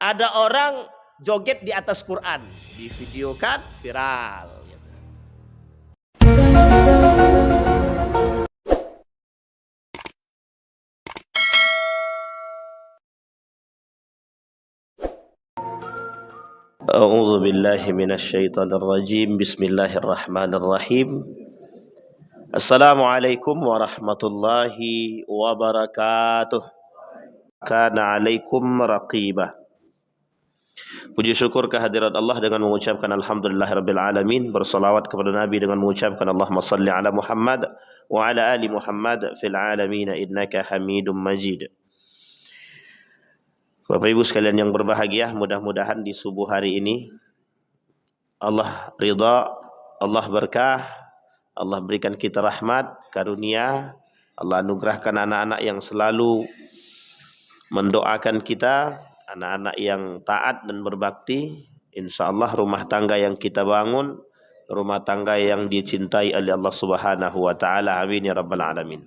Ada orang joget di atas Quran, divideokan viral. A'udzu billahi minasyaitonir rajim. Bismillahirrahmanirrahim. Assalamualaikum warahmatullahi wabarakatuh. Kana alaikum raqibah. Puji syukur kehadirat Allah dengan mengucapkan alhamdulillahirabbil alamin, bersalawat kepada Nabi dengan mengucapkan Allahumma salli ala Muhammad wa ala ali Muhammad fil alamin innaka Hamidum Majid. Bapak Ibu sekalian yang berbahagia, mudah-mudahan di subuh hari ini Allah ridha, Allah berkah, Allah berikan kita rahmat, karunia, Allah anugerahkan anak-anak yang selalu mendoakan kita, anak-anak yang taat dan berbakti. Insya Allah rumah tangga yang kita bangun, rumah tangga yang dicintai oleh Allah Subhanahu wa Ta'ala. Amin ya Rabbal Alamin.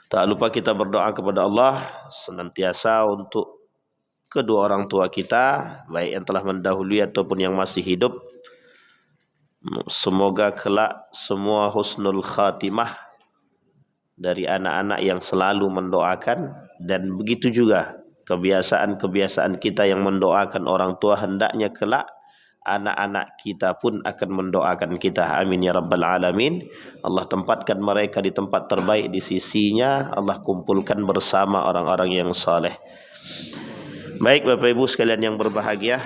Tak lupa kita berdoa kepada Allah senantiasa untuk kedua orang tua kita, baik yang telah mendahului ataupun yang masih hidup. Semoga kelak semua husnul khatimah dari anak-anak yang selalu mendoakan, dan begitu juga kebiasaan-kebiasaan kita yang mendoakan orang tua, hendaknya kelak anak-anak kita pun akan mendoakan kita. Amin ya Rabbal Alamin. Allah tempatkan mereka di tempat terbaik di sisinya. Allah kumpulkan bersama orang-orang yang saleh. Baik Bapak Ibu sekalian yang berbahagia,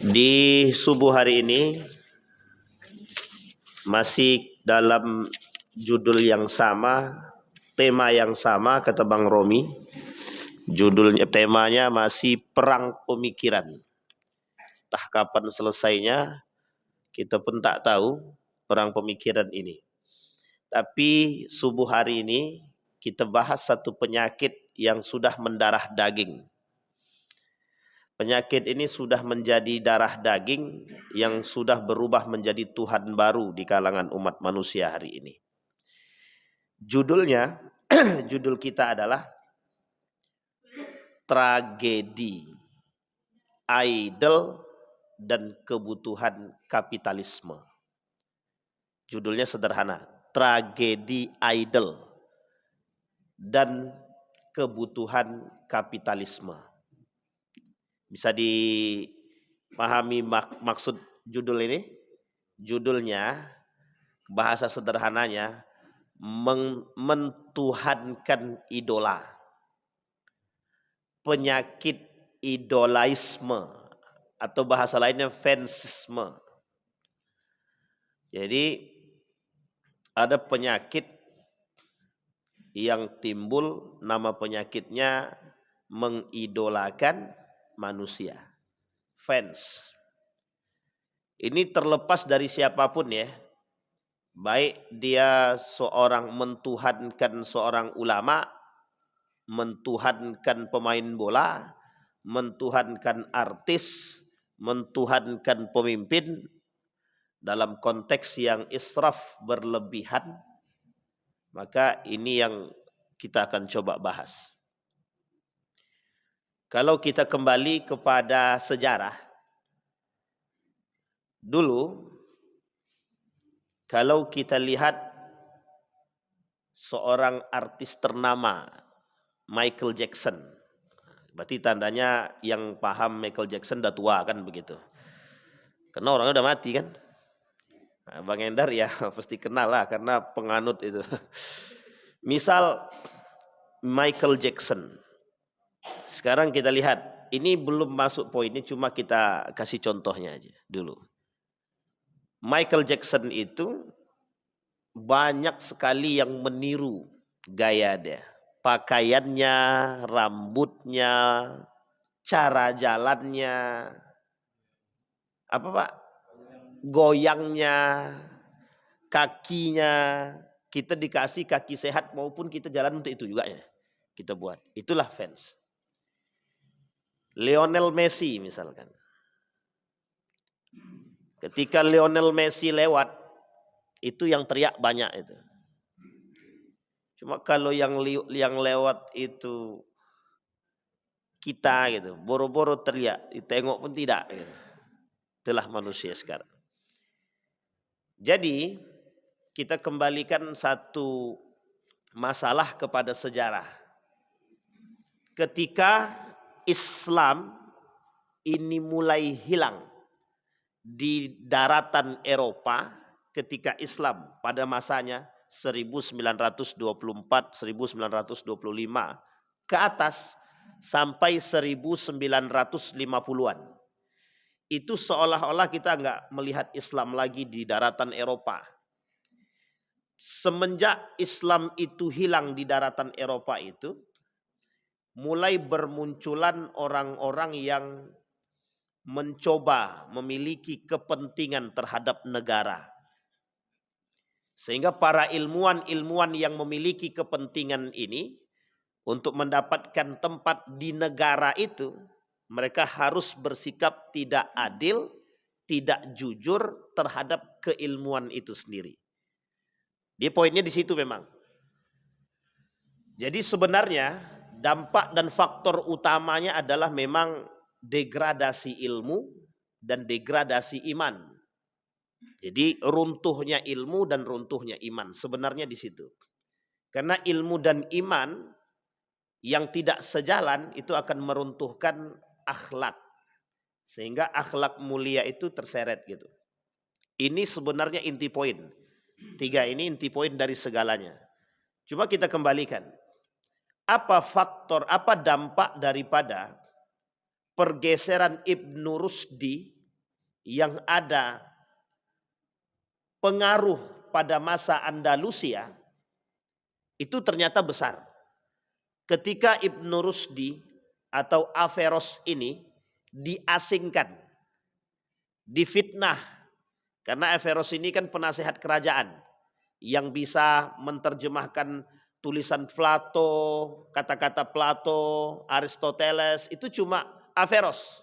di subuh hari ini masih dalam judul yang sama, tema yang sama, kata Bang Romi. Temanya masih perang pemikiran. Entah kapan selesainya, kita pun tak tahu perang pemikiran ini. Tapi subuh hari ini kita bahas satu penyakit yang sudah mendarah daging. Penyakit ini sudah menjadi darah daging yang sudah berubah menjadi Tuhan baru di kalangan umat manusia hari ini. Judulnya, judul kita adalah Tragedi Idol dan Kebutuhan Kapitalisme. Judulnya sederhana, Tragedi Idol dan Kebutuhan Kapitalisme. Bisa dipahami maksud judul ini? Judulnya, bahasa sederhananya, mentuhankan idola. Penyakit idolaisme, atau bahasa lainnya fansisme. Jadi ada penyakit yang timbul, nama penyakitnya mengidolakan manusia. Fans. Ini terlepas dari siapapun ya. Baik dia seorang mentuhankan seorang ulama, mentuhankan pemain bola, mentuhankan artis, mentuhankan pemimpin, dalam konteks yang israf berlebihan, maka ini yang kita akan coba bahas. Kalau kita kembali kepada sejarah, dulu kalau kita lihat seorang artis ternama, Michael Jackson, berarti tandanya yang paham Michael Jackson udah tua kan begitu. Karena orangnya udah mati kan. Nah, Bang Endar ya pasti kenal lah karena penganut itu. Misal Michael Jackson. Sekarang kita lihat, ini belum masuk poinnya, cuma kita kasih contohnya aja dulu. Michael Jackson itu banyak sekali yang meniru gaya dia. Pakaiannya, rambutnya, cara jalannya, apa Pak? Goyangnya, kakinya. Kita dikasih kaki sehat maupun kita jalan untuk itu juga ya. Kita buat. Itulah fans. Lionel Messi misalkan. Ketika Lionel Messi lewat, itu yang teriak banyak itu. Cuma kalau yang lewat itu kita gitu. Boro-boro teriak, ditengok pun tidak. Gitu. Itulah manusia sekarang. Jadi kita kembalikan satu masalah kepada sejarah. Ketika Islam ini mulai hilang di daratan Eropa, ketika Islam pada masanya 1924-1925 ke atas sampai 1950-an. Itu seolah-olah kita nggak melihat Islam lagi di daratan Eropa. Semenjak Islam itu hilang di daratan Eropa itu, mulai bermunculan orang-orang yang mencoba memiliki kepentingan terhadap negara. Sehingga para ilmuwan-ilmuwan yang memiliki kepentingan ini untuk mendapatkan tempat di negara itu, mereka harus bersikap tidak adil, tidak jujur terhadap keilmuan itu sendiri. Dia poinnya di situ memang. Jadi sebenarnya dampak dan faktor utamanya adalah memang degradasi ilmu dan degradasi iman. Jadi runtuhnya ilmu dan runtuhnya iman sebenarnya di situ. Karena ilmu dan iman yang tidak sejalan itu akan meruntuhkan akhlak. Sehingga akhlak mulia itu terseret gitu. Ini sebenarnya inti poin. 3 ini inti poin dari segalanya. Cuma kita kembalikan. Apa faktor, apa dampak daripada pergeseran Ibnu Rusdi yang ada pengaruh pada masa Andalusia itu ternyata besar. Ketika Ibnu Rusdi atau Averroes ini diasingkan, difitnah. Karena Averroes ini kan penasehat kerajaan yang bisa menerjemahkan tulisan Plato, kata-kata Plato, Aristoteles, itu cuma Averroes.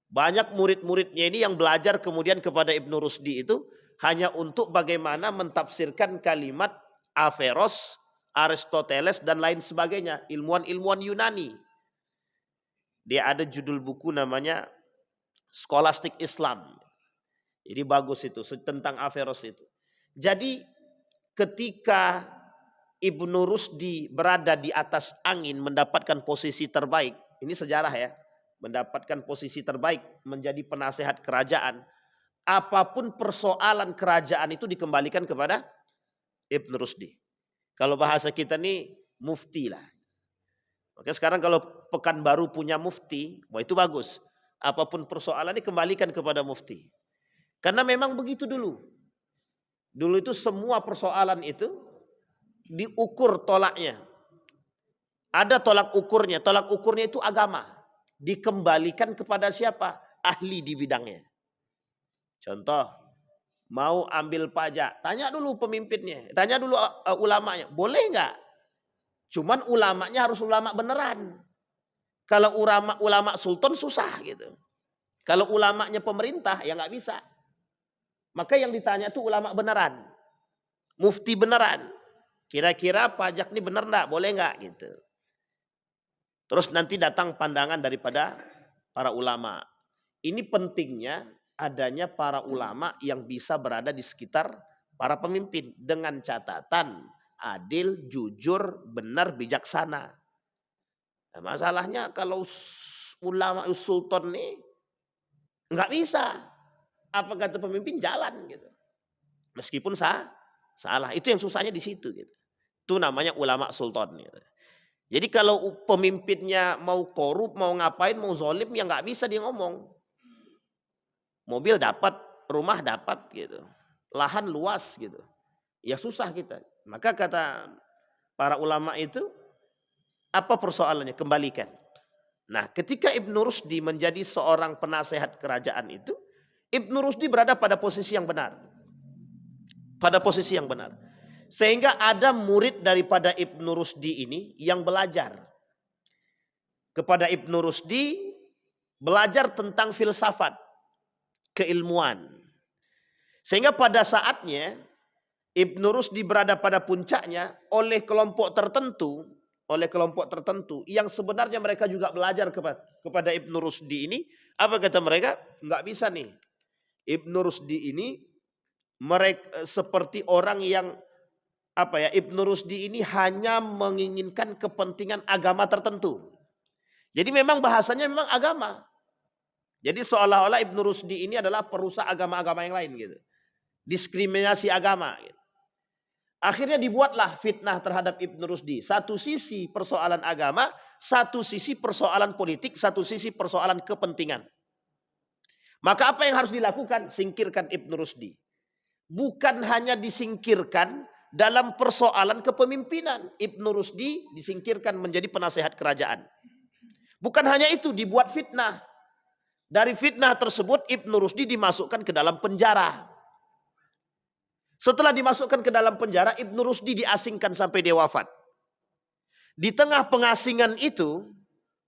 Banyak murid-muridnya ini yang belajar kemudian kepada Ibnu Rusdi itu hanya untuk bagaimana mentafsirkan kalimat Averroes, Aristoteles dan lain sebagainya, ilmuwan-ilmuwan Yunani. Dia ada judul buku namanya Scholastic Islam. Jadi bagus itu tentang Averroes itu. Jadi ketika Ibnu Rusdi berada di atas angin mendapatkan posisi terbaik, ini sejarah ya, mendapatkan posisi terbaik menjadi penasehat kerajaan, apapun persoalan kerajaan itu dikembalikan kepada Ibnu Rusdi. Kalau bahasa kita nih mufti lah. Oke, sekarang kalau Pekanbaru punya mufti, wah itu bagus. Apapun persoalan dikembalikan kepada mufti. Karena memang begitu dulu. Dulu itu semua persoalan itu diukur tolaknya. Ada tolak ukurnya. Tolak ukurnya itu agama. Dikembalikan kepada siapa? Ahli di bidangnya. Contoh, mau ambil pajak. Tanya dulu pemimpinnya. Tanya dulu ulamanya. Boleh nggak? Cuman ulamanya harus ulama beneran. Kalau ulama sultan susah gitu. Kalau ulamanya pemerintah ya nggak bisa. Maka yang ditanya itu ulama beneran. Mufti beneran. Kira-kira pajak ini bener enggak? Boleh enggak? Gitu. Terus nanti datang pandangan daripada para ulama. Ini pentingnya adanya para ulama yang bisa berada di sekitar para pemimpin. Dengan catatan adil, jujur, benar, bijaksana. Nah, masalahnya kalau ulama sultan nih enggak bisa. Apa kata pemimpin jalan gitu. Meskipun salah. Itu yang susahnya di situ gitu. Itu namanya ulama sultan gitu. Jadi kalau pemimpinnya mau korup, mau ngapain, mau zolim ya nggak bisa dia ngomong. Mobil dapat, rumah dapat gitu. Lahan luas gitu. Ya susah kita. Maka kata para ulama itu apa persoalannya? Kembalikan. Nah, ketika Ibnu Rusdi menjadi seorang penasehat kerajaan itu, Ibnu Rusdi berada pada posisi yang benar. Pada posisi yang benar. Sehingga ada murid daripada Ibnu Rusdi ini yang belajar. Kepada Ibnu Rusdi belajar tentang filsafat, keilmuan. Sehingga pada saatnya Ibnu Rusdi berada pada puncaknya oleh kelompok tertentu, oleh kelompok tertentu yang sebenarnya mereka juga belajar kepada Ibnu Rusdi ini. Apa kata mereka? Nggak bisa nih. Ibnu Rusdi ini mereka seperti orang yang Ibnu Rusdi ini hanya menginginkan kepentingan agama tertentu. Jadi memang bahasanya memang agama. Jadi seolah-olah Ibnu Rusdi ini adalah perusak agama-agama yang lain gitu. Diskriminasi agama gitu. Akhirnya dibuatlah fitnah terhadap Ibnu Rusdi. Satu sisi persoalan agama, satu sisi persoalan politik, satu sisi persoalan kepentingan. Maka apa yang harus dilakukan? Singkirkan Ibnu Rusdi. Bukan hanya disingkirkan dalam persoalan kepemimpinan. Ibnu Rusdi disingkirkan menjadi penasehat kerajaan. Bukan hanya itu, dibuat fitnah. Dari fitnah tersebut Ibnu Rusdi dimasukkan ke dalam penjara. Setelah dimasukkan ke dalam penjara, Ibnu Rusdi diasingkan sampai dia wafat. Di tengah pengasingan itu,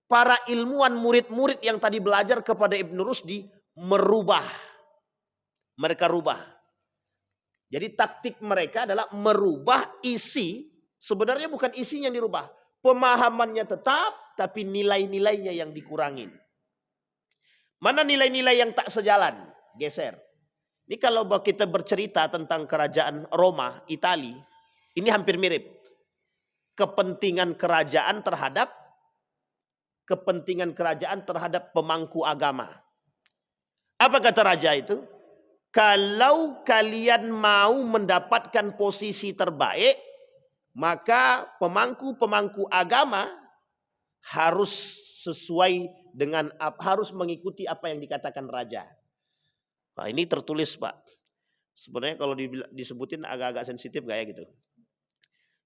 para ilmuwan murid-murid yang tadi belajar kepada Ibnu Rusdi merubah. Mereka rubah. Jadi taktik mereka adalah merubah isi, sebenarnya bukan isinya yang dirubah. Pemahamannya tetap, tapi nilai-nilainya yang dikurangin. Mana nilai-nilai yang tak sejalan? Geser. Ini kalau kita bercerita tentang kerajaan Roma, Itali, ini hampir mirip. Kepentingan kerajaan terhadap pemangku agama. Apa kata raja itu? Kalau kalian mau mendapatkan posisi terbaik, maka pemangku-pemangku agama harus harus mengikuti apa yang dikatakan raja. Nah, ini tertulis, Pak. Sebenarnya kalau disebutin agak-agak sensitif gak ya gitu.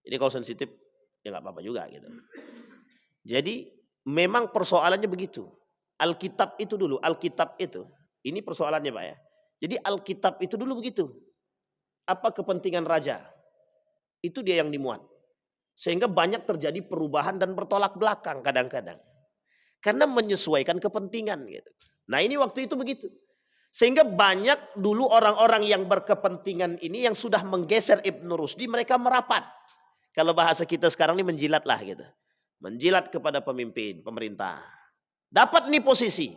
Jadi kalau sensitif ya nggak apa-apa juga gitu. Jadi memang persoalannya begitu. Alkitab itu dulu, ini persoalannya, Pak ya. Jadi Alkitab itu dulu begitu. Apa kepentingan raja? Itu dia yang dimuat. Sehingga banyak terjadi perubahan dan bertolak belakang kadang-kadang. Karena menyesuaikan kepentingan gitu. Nah, ini waktu itu begitu. Sehingga banyak dulu orang-orang yang berkepentingan ini yang sudah menggeser Ibnu Rusdi, mereka merapat. Kalau bahasa kita sekarang ini menjilat lah gitu. Menjilat kepada pemimpin, pemerintah. Dapat nih posisi.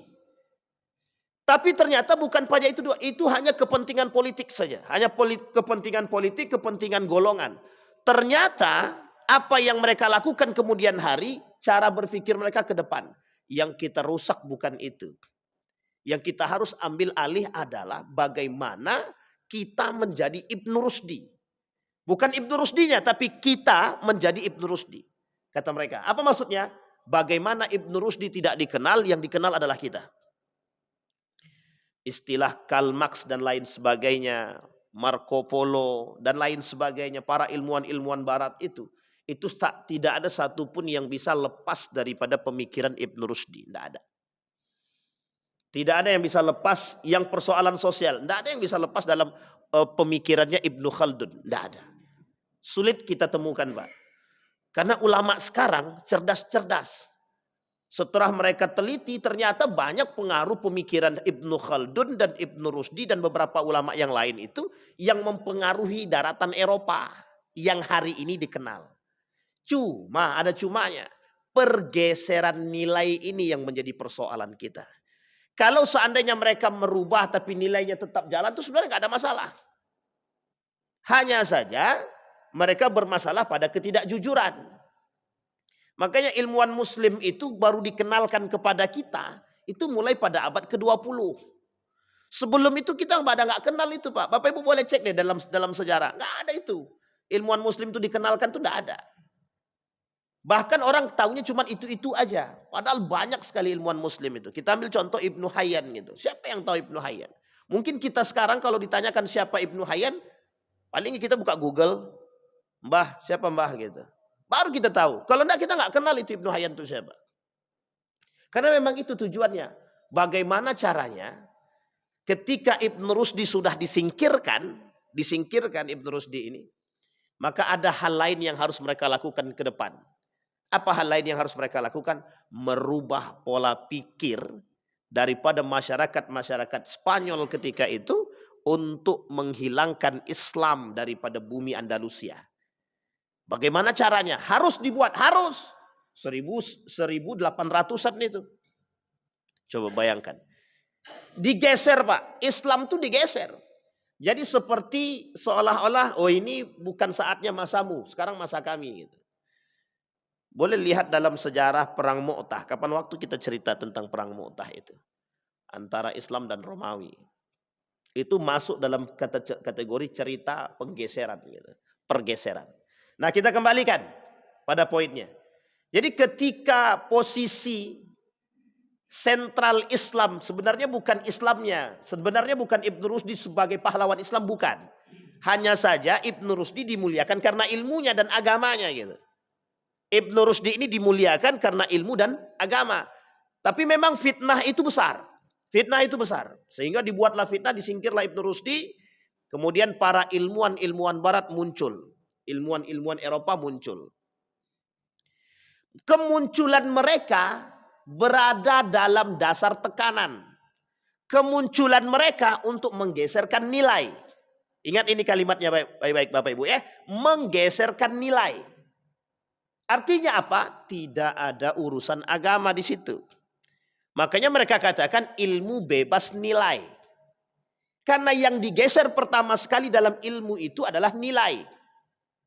Tapi ternyata bukan pada itu dua. Itu hanya kepentingan politik saja. Hanya kepentingan politik, kepentingan golongan. Ternyata apa yang mereka lakukan kemudian hari, cara berpikir mereka ke depan. Yang kita rusak bukan itu. Yang kita harus ambil alih adalah bagaimana kita menjadi Ibnu Rusdi. Bukan Ibnu Rusdinya, tapi kita menjadi Ibnu Rusdi. Kata mereka. Apa maksudnya? Bagaimana Ibnu Rusdi tidak dikenal, yang dikenal adalah kita. Istilah Karl Marx dan lain sebagainya, Marco Polo dan lain sebagainya, para ilmuwan-ilmuwan barat itu tidak ada satupun yang bisa lepas daripada pemikiran Ibnu Rusdi. Tidak ada. Tidak ada yang bisa lepas yang persoalan sosial. Tidak ada yang bisa lepas dalam pemikirannya Ibnu Khaldun. Tidak ada. Sulit kita temukan, Pak. Karena ulama sekarang cerdas-cerdas. Setelah mereka teliti, ternyata banyak pengaruh pemikiran Ibnu Khaldun dan Ibnu Rusdi dan beberapa ulama yang lain itu yang mempengaruhi daratan Eropa yang hari ini dikenal. Cuma, ada cumanya. Pergeseran nilai ini yang menjadi persoalan kita. Kalau seandainya mereka merubah tapi nilainya tetap jalan, itu sebenarnya nggak ada masalah. Hanya saja mereka bermasalah pada ketidakjujuran. Makanya ilmuwan muslim itu baru dikenalkan kepada kita itu mulai pada abad ke-20. Sebelum itu kita nggak kenal itu, Pak. Bapak Ibu boleh cek deh dalam sejarah. Nggak ada itu. Ilmuwan muslim itu dikenalkan itu nggak ada. Bahkan orang tahunya cuma itu-itu aja. Padahal banyak sekali ilmuwan muslim itu. Kita ambil contoh Ibnu Hayyan gitu. Siapa yang tahu Ibnu Hayyan? Mungkin kita sekarang kalau ditanyakan siapa Ibnu Hayyan, paling kita buka Google. Mbah, siapa mbah gitu. Baru kita tahu. Kalau enggak kita nggak kenal itu Ibnu Hayyan itu siapa. Karena memang itu tujuannya. Bagaimana caranya ketika Ibnu Rusdi sudah disingkirkan Ibnu Rusdi ini, maka ada hal lain yang harus mereka lakukan ke depan. Apa hal lain yang harus mereka lakukan? Merubah pola pikir daripada masyarakat Spanyol ketika itu untuk menghilangkan Islam daripada bumi Andalusia. Bagaimana caranya? Harus dibuat, harus. 1800-an itu. Coba bayangkan. Digeser Pak, Islam tuh digeser. Jadi seperti seolah-olah, oh ini bukan saatnya masamu, sekarang masa kami. Gitu. Boleh lihat dalam sejarah Perang Mu'tah, kapan waktu kita cerita tentang Perang Mu'tah itu. Antara Islam dan Romawi. Itu masuk dalam kategori cerita penggeseran. Gitu. Pergeseran. Nah kita kembalikan pada poinnya. Jadi ketika posisi sentral Islam sebenarnya bukan Islamnya, sebenarnya bukan Ibnu Rusdi sebagai pahlawan Islam, bukan. Hanya saja Ibnu Rusdi dimuliakan karena ilmunya dan agamanya gitu. Ibnu Rusdi ini dimuliakan karena ilmu dan agama. Tapi memang fitnah itu besar. Fitnah itu besar. Sehingga dibuatlah fitnah, disingkirlah Ibnu Rusdi. Kemudian para ilmuwan barat muncul. Ilmuwan Eropa muncul. Kemunculan mereka berada dalam dasar tekanan. Kemunculan mereka untuk menggeserkan nilai. Ingat ini kalimatnya baik-baik Bapak Ibu ya. Menggeserkan nilai. Artinya apa? Tidak ada urusan agama di situ. Makanya mereka katakan ilmu bebas nilai. Karena yang digeser pertama sekali dalam ilmu itu adalah nilai.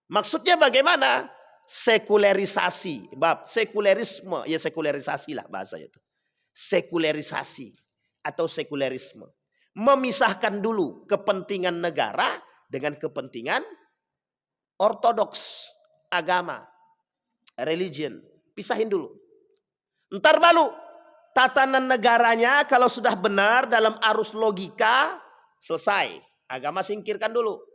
Maksudnya bagaimana? Sekularisasi, sekularisme, ya sekularisasi lah bahasa itu. Sekularisasi atau sekularisme. Memisahkan dulu kepentingan negara dengan kepentingan ortodoks, agama, religion. Pisahin dulu. Ntar baru tatanan negaranya kalau sudah benar dalam arus logika, selesai. Agama singkirkan dulu.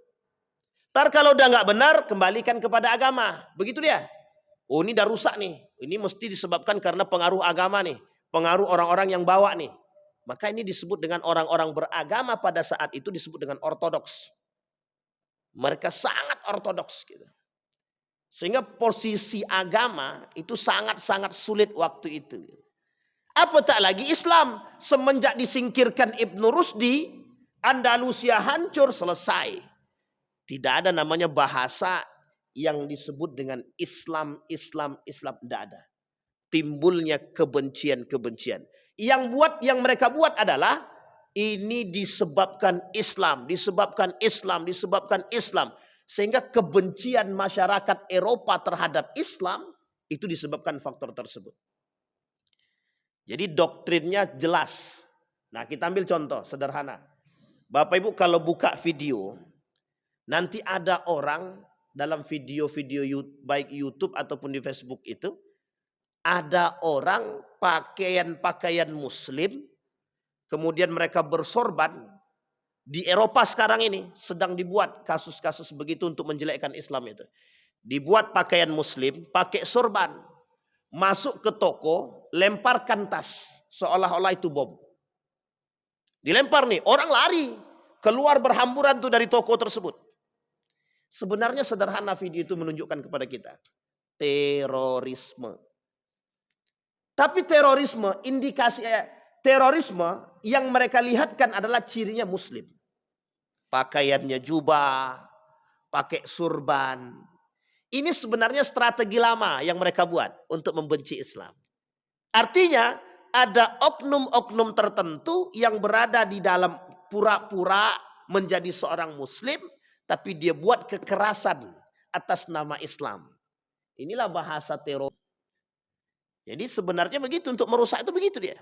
Ntar kalau udah nggak benar, kembalikan kepada agama. Begitu dia. Oh ini udah rusak nih. Ini mesti disebabkan karena pengaruh agama nih. Pengaruh orang-orang yang bawa nih. Maka ini disebut dengan orang-orang beragama pada saat itu disebut dengan ortodoks. Mereka sangat ortodoks. Gitu. Sehingga posisi agama itu sangat-sangat sulit waktu itu. Apa tak lagi Islam. Semenjak disingkirkan Ibnu Rusdi, Andalusia hancur, selesai. Tidak ada namanya bahasa yang disebut dengan Islam. Tidak ada. Timbulnya kebencian-kebencian. Yang mereka buat adalah ini disebabkan Islam. Sehingga kebencian masyarakat Eropa terhadap Islam itu disebabkan faktor tersebut. Jadi doktrinnya jelas. Nah kita ambil contoh sederhana. Bapak Ibu kalau buka video, nanti ada orang dalam video-video baik YouTube ataupun di Facebook itu, ada orang pakaian muslim, kemudian mereka bersorban. Di Eropa sekarang ini sedang dibuat kasus-kasus begitu untuk menjelekkan Islam itu. Dibuat pakaian muslim, pakai sorban. Masuk ke toko, lemparkan tas. Seolah-olah itu bom. Dilempar nih, orang lari. Keluar berhamburan tuh dari toko tersebut. Sebenarnya sederhana video itu menunjukkan kepada kita. Terorisme. Tapi terorisme, indikasi terorisme yang mereka lihatkan adalah cirinya muslim. Pakaiannya jubah, pakai surban. Ini sebenarnya strategi lama yang mereka buat untuk membenci Islam. Artinya ada oknum-oknum tertentu yang berada di dalam pura-pura menjadi seorang muslim, tapi dia buat kekerasan atas nama Islam. Inilah bahasa teror. Jadi sebenarnya begitu, untuk merusak itu begitu dia.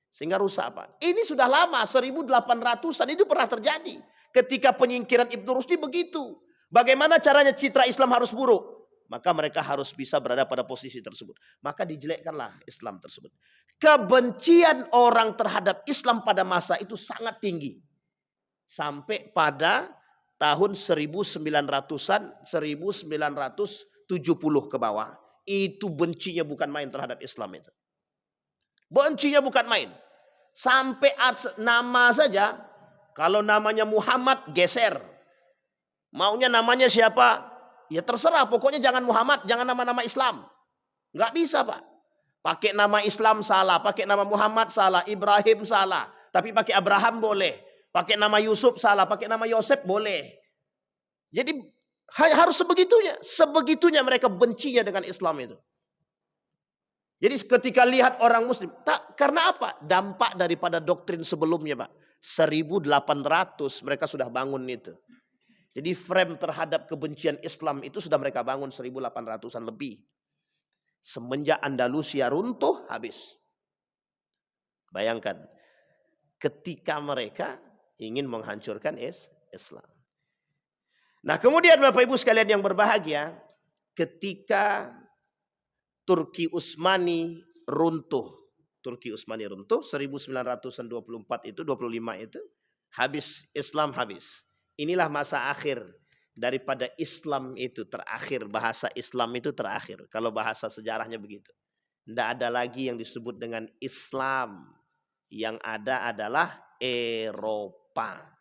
Sehingga rusak apa? Ini sudah lama, 1800-an itu pernah terjadi. Ketika penyingkiran Ibnu Rusdi begitu. Bagaimana caranya citra Islam harus buruk? Maka mereka harus bisa berada pada posisi tersebut. Maka dijelekkanlah Islam tersebut. Kebencian orang terhadap Islam pada masa itu sangat tinggi. Sampai pada tahun 1900-an, 1970 ke bawah. Itu bencinya bukan main terhadap Islam itu. Bencinya bukan main. Sampai nama saja, kalau namanya Muhammad geser. Maunya namanya siapa? Ya terserah, pokoknya jangan Muhammad, jangan nama-nama Islam. Nggak bisa Pak. Pakai nama Islam salah, pakai nama Muhammad salah, Ibrahim salah. Tapi pakai Abraham boleh. Pakai nama Yusuf salah, pakai nama Yosef boleh. Jadi Harus sebegitunya mereka bencinya dengan Islam itu. Jadi ketika lihat orang muslim, karena apa? Dampak daripada doktrin sebelumnya, Pak. 1800 mereka sudah bangun itu. Jadi frame terhadap kebencian Islam itu sudah mereka bangun 1800-an lebih. Semenjak Andalusia runtuh, habis. Bayangkan, ketika mereka ingin menghancurkan Islam. Nah, kemudian Bapak Ibu sekalian yang berbahagia, ketika Turki Utsmani runtuh. Turki Utsmani runtuh 1924 itu, 25 itu. Habis Islam habis. Inilah masa akhir daripada Islam itu terakhir. Bahasa Islam itu terakhir. Kalau bahasa sejarahnya begitu. Tidak ada lagi yang disebut dengan Islam. Yang ada adalah Eropa.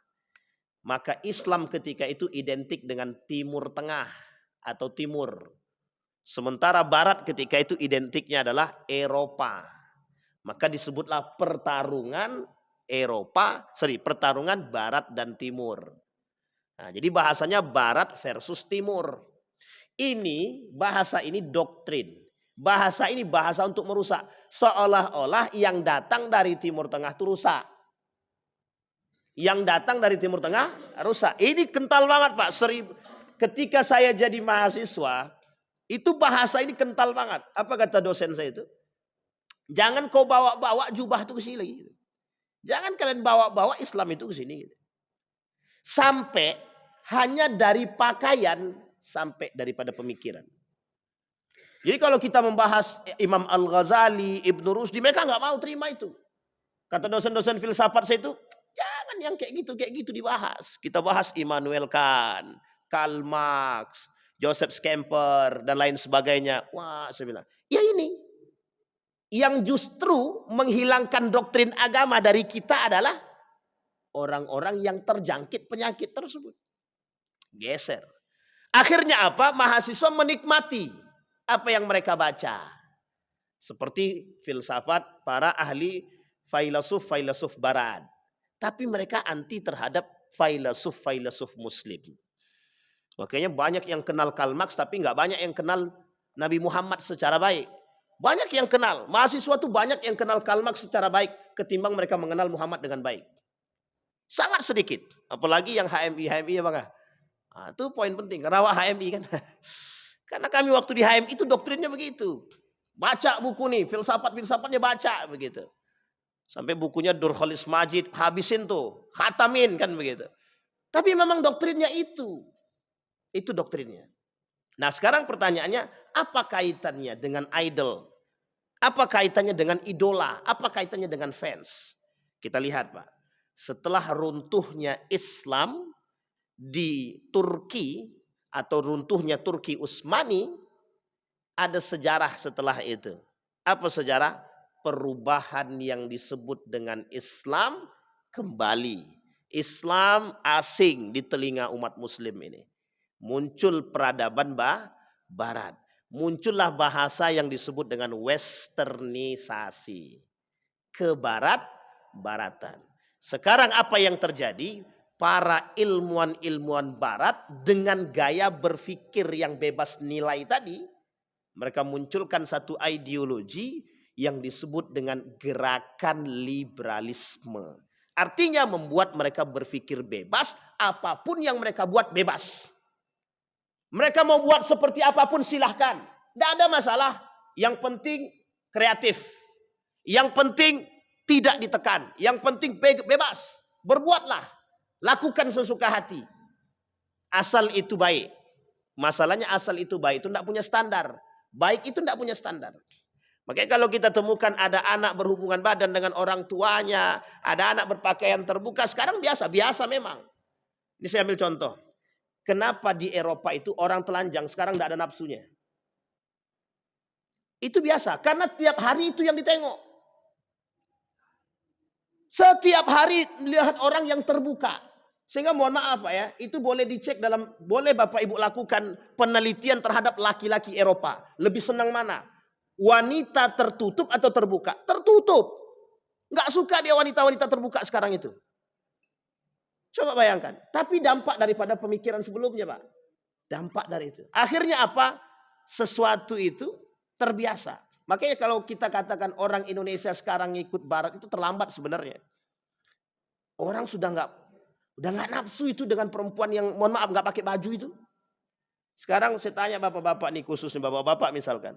Maka Islam ketika itu identik dengan Timur Tengah atau Timur. Sementara Barat ketika itu identiknya adalah Eropa. Maka disebutlah pertarungan pertarungan Barat dan Timur. Nah, jadi bahasanya Barat versus Timur. Bahasa ini doktrin. Bahasa ini bahasa untuk merusak. Seolah-olah yang datang dari Timur Tengah itu rusak. Yang datang dari Timur Tengah rusak. Ini kental banget, Pak. Ketika saya jadi mahasiswa, itu bahasa ini kental banget. Apa kata dosen saya itu? Jangan kau bawa-bawa jubah itu ke sini. Jangan kalian bawa-bawa Islam itu ke sini. Sampai hanya dari pakaian sampai daripada pemikiran. Jadi kalau kita membahas Imam Al-Ghazali, Ibnu Rusdi, mereka nggak mau terima itu. Kata dosen-dosen filsafat saya itu, jangan yang kayak gitu dibahas. Kita bahas Immanuel Kant, Karl Marx, Joseph Schumpeter dan lain sebagainya. Wah, saya bilang, ya ini yang justru menghilangkan doktrin agama dari kita adalah orang-orang yang terjangkit penyakit tersebut. Geser. Akhirnya apa? Mahasiswa menikmati apa yang mereka baca. Seperti filsafat para ahli filsuf barat. Tapi mereka anti terhadap filsuf muslim. Makanya banyak yang kenal Karl Marx tapi nggak banyak yang kenal Nabi Muhammad secara baik. Banyak yang kenal, mahasiswa tuh banyak yang kenal Karl Marx secara baik ketimbang mereka mengenal Muhammad dengan baik. Sangat sedikit, apalagi yang HMI ya Bang. Nah, itu poin penting, rawat HMI kan. Karena kami waktu di HMI itu doktrinnya begitu. Baca buku nih, filsafatnya baca begitu. Sampai bukunya Durkholis Majid habisin tuh, khatamin kan begitu. Tapi memang doktrinnya itu. Itu doktrinnya. Nah sekarang pertanyaannya, apa kaitannya dengan idol? Apa kaitannya dengan idola? Apa kaitannya dengan fans? Kita lihat Pak. Setelah runtuhnya Islam di Turki atau runtuhnya Turki Utsmani, ada sejarah setelah itu. Apa sejarah? Perubahan yang disebut dengan Islam kembali. Islam asing di telinga umat muslim ini. Muncul peradaban barat. Muncullah bahasa yang disebut dengan westernisasi. Baratan. Sekarang apa yang terjadi? Para ilmuwan barat dengan gaya berpikir yang bebas nilai tadi, mereka munculkan satu ideologi yang disebut dengan gerakan liberalisme. Artinya membuat mereka berpikir bebas, apapun yang mereka buat bebas. Mereka mau buat seperti apapun silahkan. Tidak ada masalah. Yang penting kreatif. Yang penting tidak ditekan. Yang penting bebas. Berbuatlah. Lakukan sesuka hati. Asal itu baik. Masalahnya asal itu baik itu tidak punya standar. Baik itu tidak punya standar. Makanya kalau kita temukan ada anak berhubungan badan dengan orang tuanya. Ada anak berpakaian terbuka. Sekarang biasa memang. Ini saya ambil contoh. Kenapa di Eropa itu orang telanjang sekarang tidak ada nafsunya? Itu biasa. Karena tiap hari itu yang ditengok. Setiap hari lihat orang yang terbuka. Sehingga mohon maaf Pak ya. Itu boleh dicek boleh Bapak Ibu lakukan penelitian terhadap laki-laki Eropa. Lebih senang mana? Wanita tertutup atau terbuka? Tertutup. Nggak suka dia wanita-wanita terbuka sekarang itu. Coba bayangkan. Tapi dampak daripada pemikiran sebelumnya Pak. Dampak dari itu. Akhirnya apa? Sesuatu itu terbiasa. Makanya kalau kita katakan orang Indonesia sekarang ngikut barat itu terlambat sebenarnya. Orang udah nggak nafsu itu dengan perempuan yang mohon maaf nggak pakai baju itu. Sekarang saya tanya bapak-bapak nih, khususnya bapak-bapak misalkan.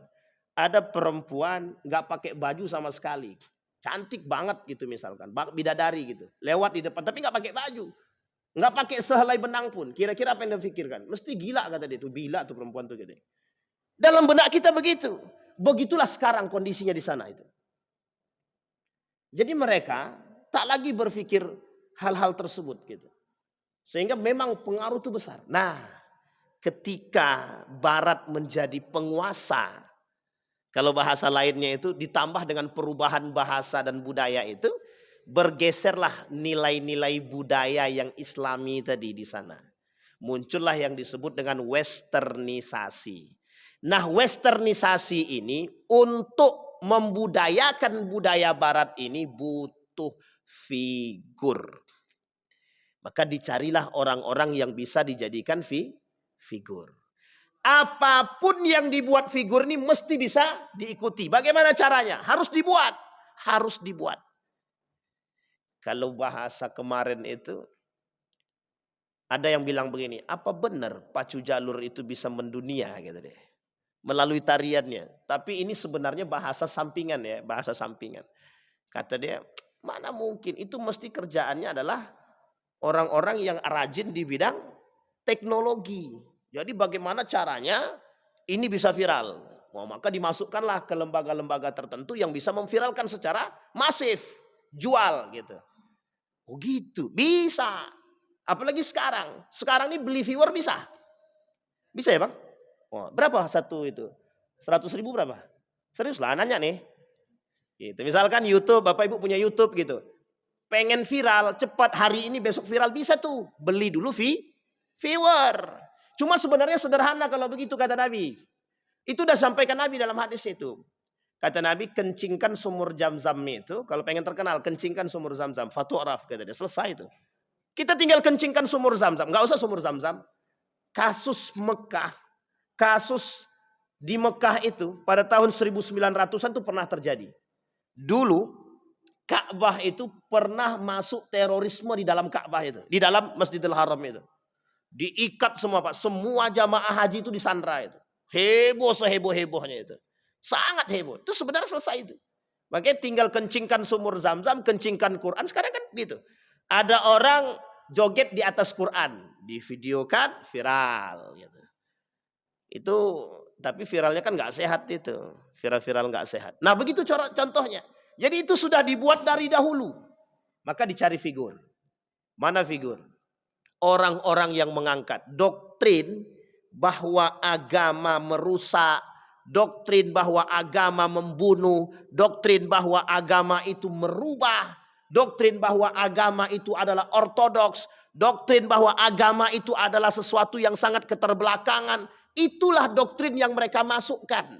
Ada perempuan nggak pakai baju sama sekali. Cantik banget gitu misalkan. Bidadari gitu. Lewat di depan tapi nggak pakai baju. Nggak pakai sehelai benang pun. Kira-kira apa yang dia pikirkan? Mesti gila kata dia tuh. Gila tuh perempuan tuh gitu. Dalam benak kita begitu. Begitulah sekarang kondisinya di sana itu. Jadi mereka tak lagi berpikir hal-hal tersebut gitu. Sehingga memang pengaruh itu besar. Nah, ketika barat menjadi penguasa, kalau bahasa lainnya itu ditambah dengan perubahan bahasa dan budaya itu, bergeserlah nilai-nilai budaya yang islami tadi di sana. Muncullah yang disebut dengan westernisasi. Nah, westernisasi ini untuk membudayakan budaya barat ini butuh figur. Maka dicarilah orang-orang yang bisa dijadikan figur. Apapun yang dibuat figur ini mesti bisa diikuti. Bagaimana caranya? Harus dibuat. Harus dibuat. Kalau bahasa kemarin itu, ada yang bilang begini, apa benar pacu jalur itu bisa mendunia gitu deh. Melalui tariannya. Tapi ini sebenarnya bahasa sampingan ya, bahasa sampingan. Kata dia, mana mungkin, itu mesti kerjaannya adalah orang-orang yang rajin di bidang teknologi. Jadi bagaimana caranya ini bisa viral. Maka dimasukkanlah ke lembaga-lembaga tertentu yang bisa memviralkan secara masif. Jual gitu. Oh gitu, bisa. Apalagi sekarang. Sekarang ini beli viewer bisa. Bisa ya bang? Oh, berapa satu itu? 100.000 berapa? Serius lah nanya nih. Gitu. Misalkan YouTube, Bapak Ibu punya YouTube gitu. Pengen viral, cepat hari ini besok viral, bisa tuh. Beli dulu viewer. Cuma sebenarnya sederhana kalau begitu kata Nabi. Itu udah sampaikan Nabi dalam hadis itu. Kata Nabi, kencingkan sumur Zam-Zam itu. Kalau pengen terkenal, kencingkan sumur Zam-Zam. Fatu'raf, kata dia. Selesai itu. Kita tinggal kencingkan sumur Zam-Zam. Nggak usah sumur Zam-Zam. Kasus Mekah. Kasus di Mekah itu pada tahun 1900-an itu pernah terjadi. Dulu Ka'bah itu pernah masuk terorisme di dalam Ka'bah itu. Di dalam Masjidil Haram itu. Diikat semua Pak. Semua jamaah haji itu disandra itu. Heboh seheboh-hebohnya itu. Sangat heboh. Itu sebenarnya selesai itu. Makanya tinggal kencingkan sumur Zam-Zam, kencingkan Quran. Sekarang kan gitu. Ada orang joget di atas Quran. Divideokan viral. Gitu. Itu tapi viralnya kan gak sehat itu. Viral-viral gak sehat. Nah begitu contohnya. Jadi itu sudah dibuat dari dahulu. Maka dicari figur. Mana figur? Orang-orang yang mengangkat doktrin bahwa agama merusak, doktrin bahwa agama membunuh, doktrin bahwa agama itu merubah, doktrin bahwa agama itu adalah ortodoks, doktrin bahwa agama itu adalah sesuatu yang sangat keterbelakangan. Itulah doktrin yang mereka masukkan.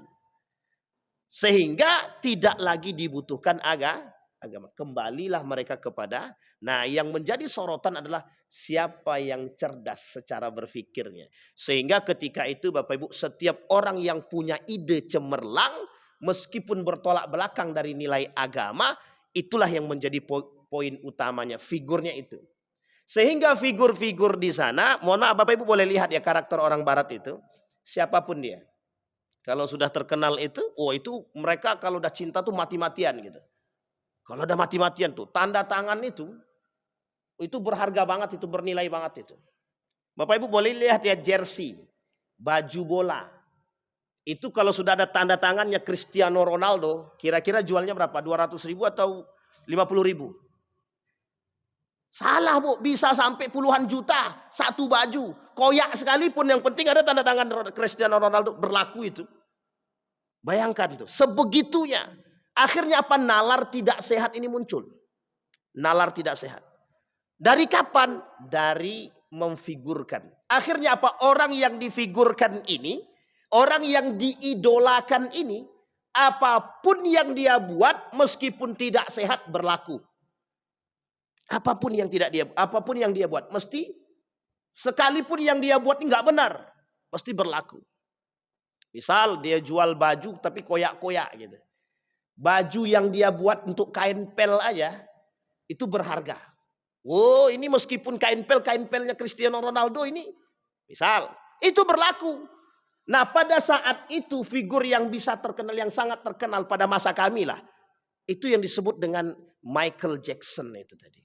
Sehingga tidak lagi dibutuhkan agama. Kembalilah mereka kepada, nah yang menjadi sorotan adalah siapa yang cerdas secara berpikirnya. Sehingga ketika itu Bapak Ibu, setiap orang yang punya ide cemerlang, meskipun bertolak belakang dari nilai agama, itulah yang menjadi poin utamanya, figurnya itu. Sehingga figur-figur di sana, mohon maaf Bapak Ibu boleh lihat ya karakter orang barat itu, siapapun dia. Kalau sudah terkenal itu, oh itu mereka kalau udah cinta tuh mati-matian gitu. Kalau udah mati-matian tuh, tanda tangan itu berharga banget, itu bernilai banget itu. Bapak Ibu boleh lihat ya jersey, baju bola. Itu kalau sudah ada tanda tangannya Cristiano Ronaldo, kira-kira jualnya berapa? 200.000 atau 50.000? Salah Bu, bisa sampai puluhan juta satu baju. Koyak sekalipun yang penting ada tanda tangan Cristiano Ronaldo berlaku itu. Bayangkan tuh, sebegitunya. Akhirnya apa? Nalar tidak sehat ini muncul. Nalar tidak sehat. Dari kapan? Dari memfigurkan. Akhirnya apa? Orang yang difigurkan ini, orang yang diidolakan ini, apapun yang dia buat meskipun tidak sehat berlaku. Apapun yang dia buat mesti sekalipun yang dia buat ini nggak benar. Pasti berlaku. Misal dia jual baju tapi koyak-koyak gitu. Baju yang dia buat untuk kain pel aja itu berharga. Oh, ini meskipun kain pelnya Cristiano Ronaldo ini. Misal, itu berlaku. Nah, pada saat itu figur yang bisa terkenal, yang sangat terkenal pada masa kami lah. Itu yang disebut dengan Michael Jackson itu tadi.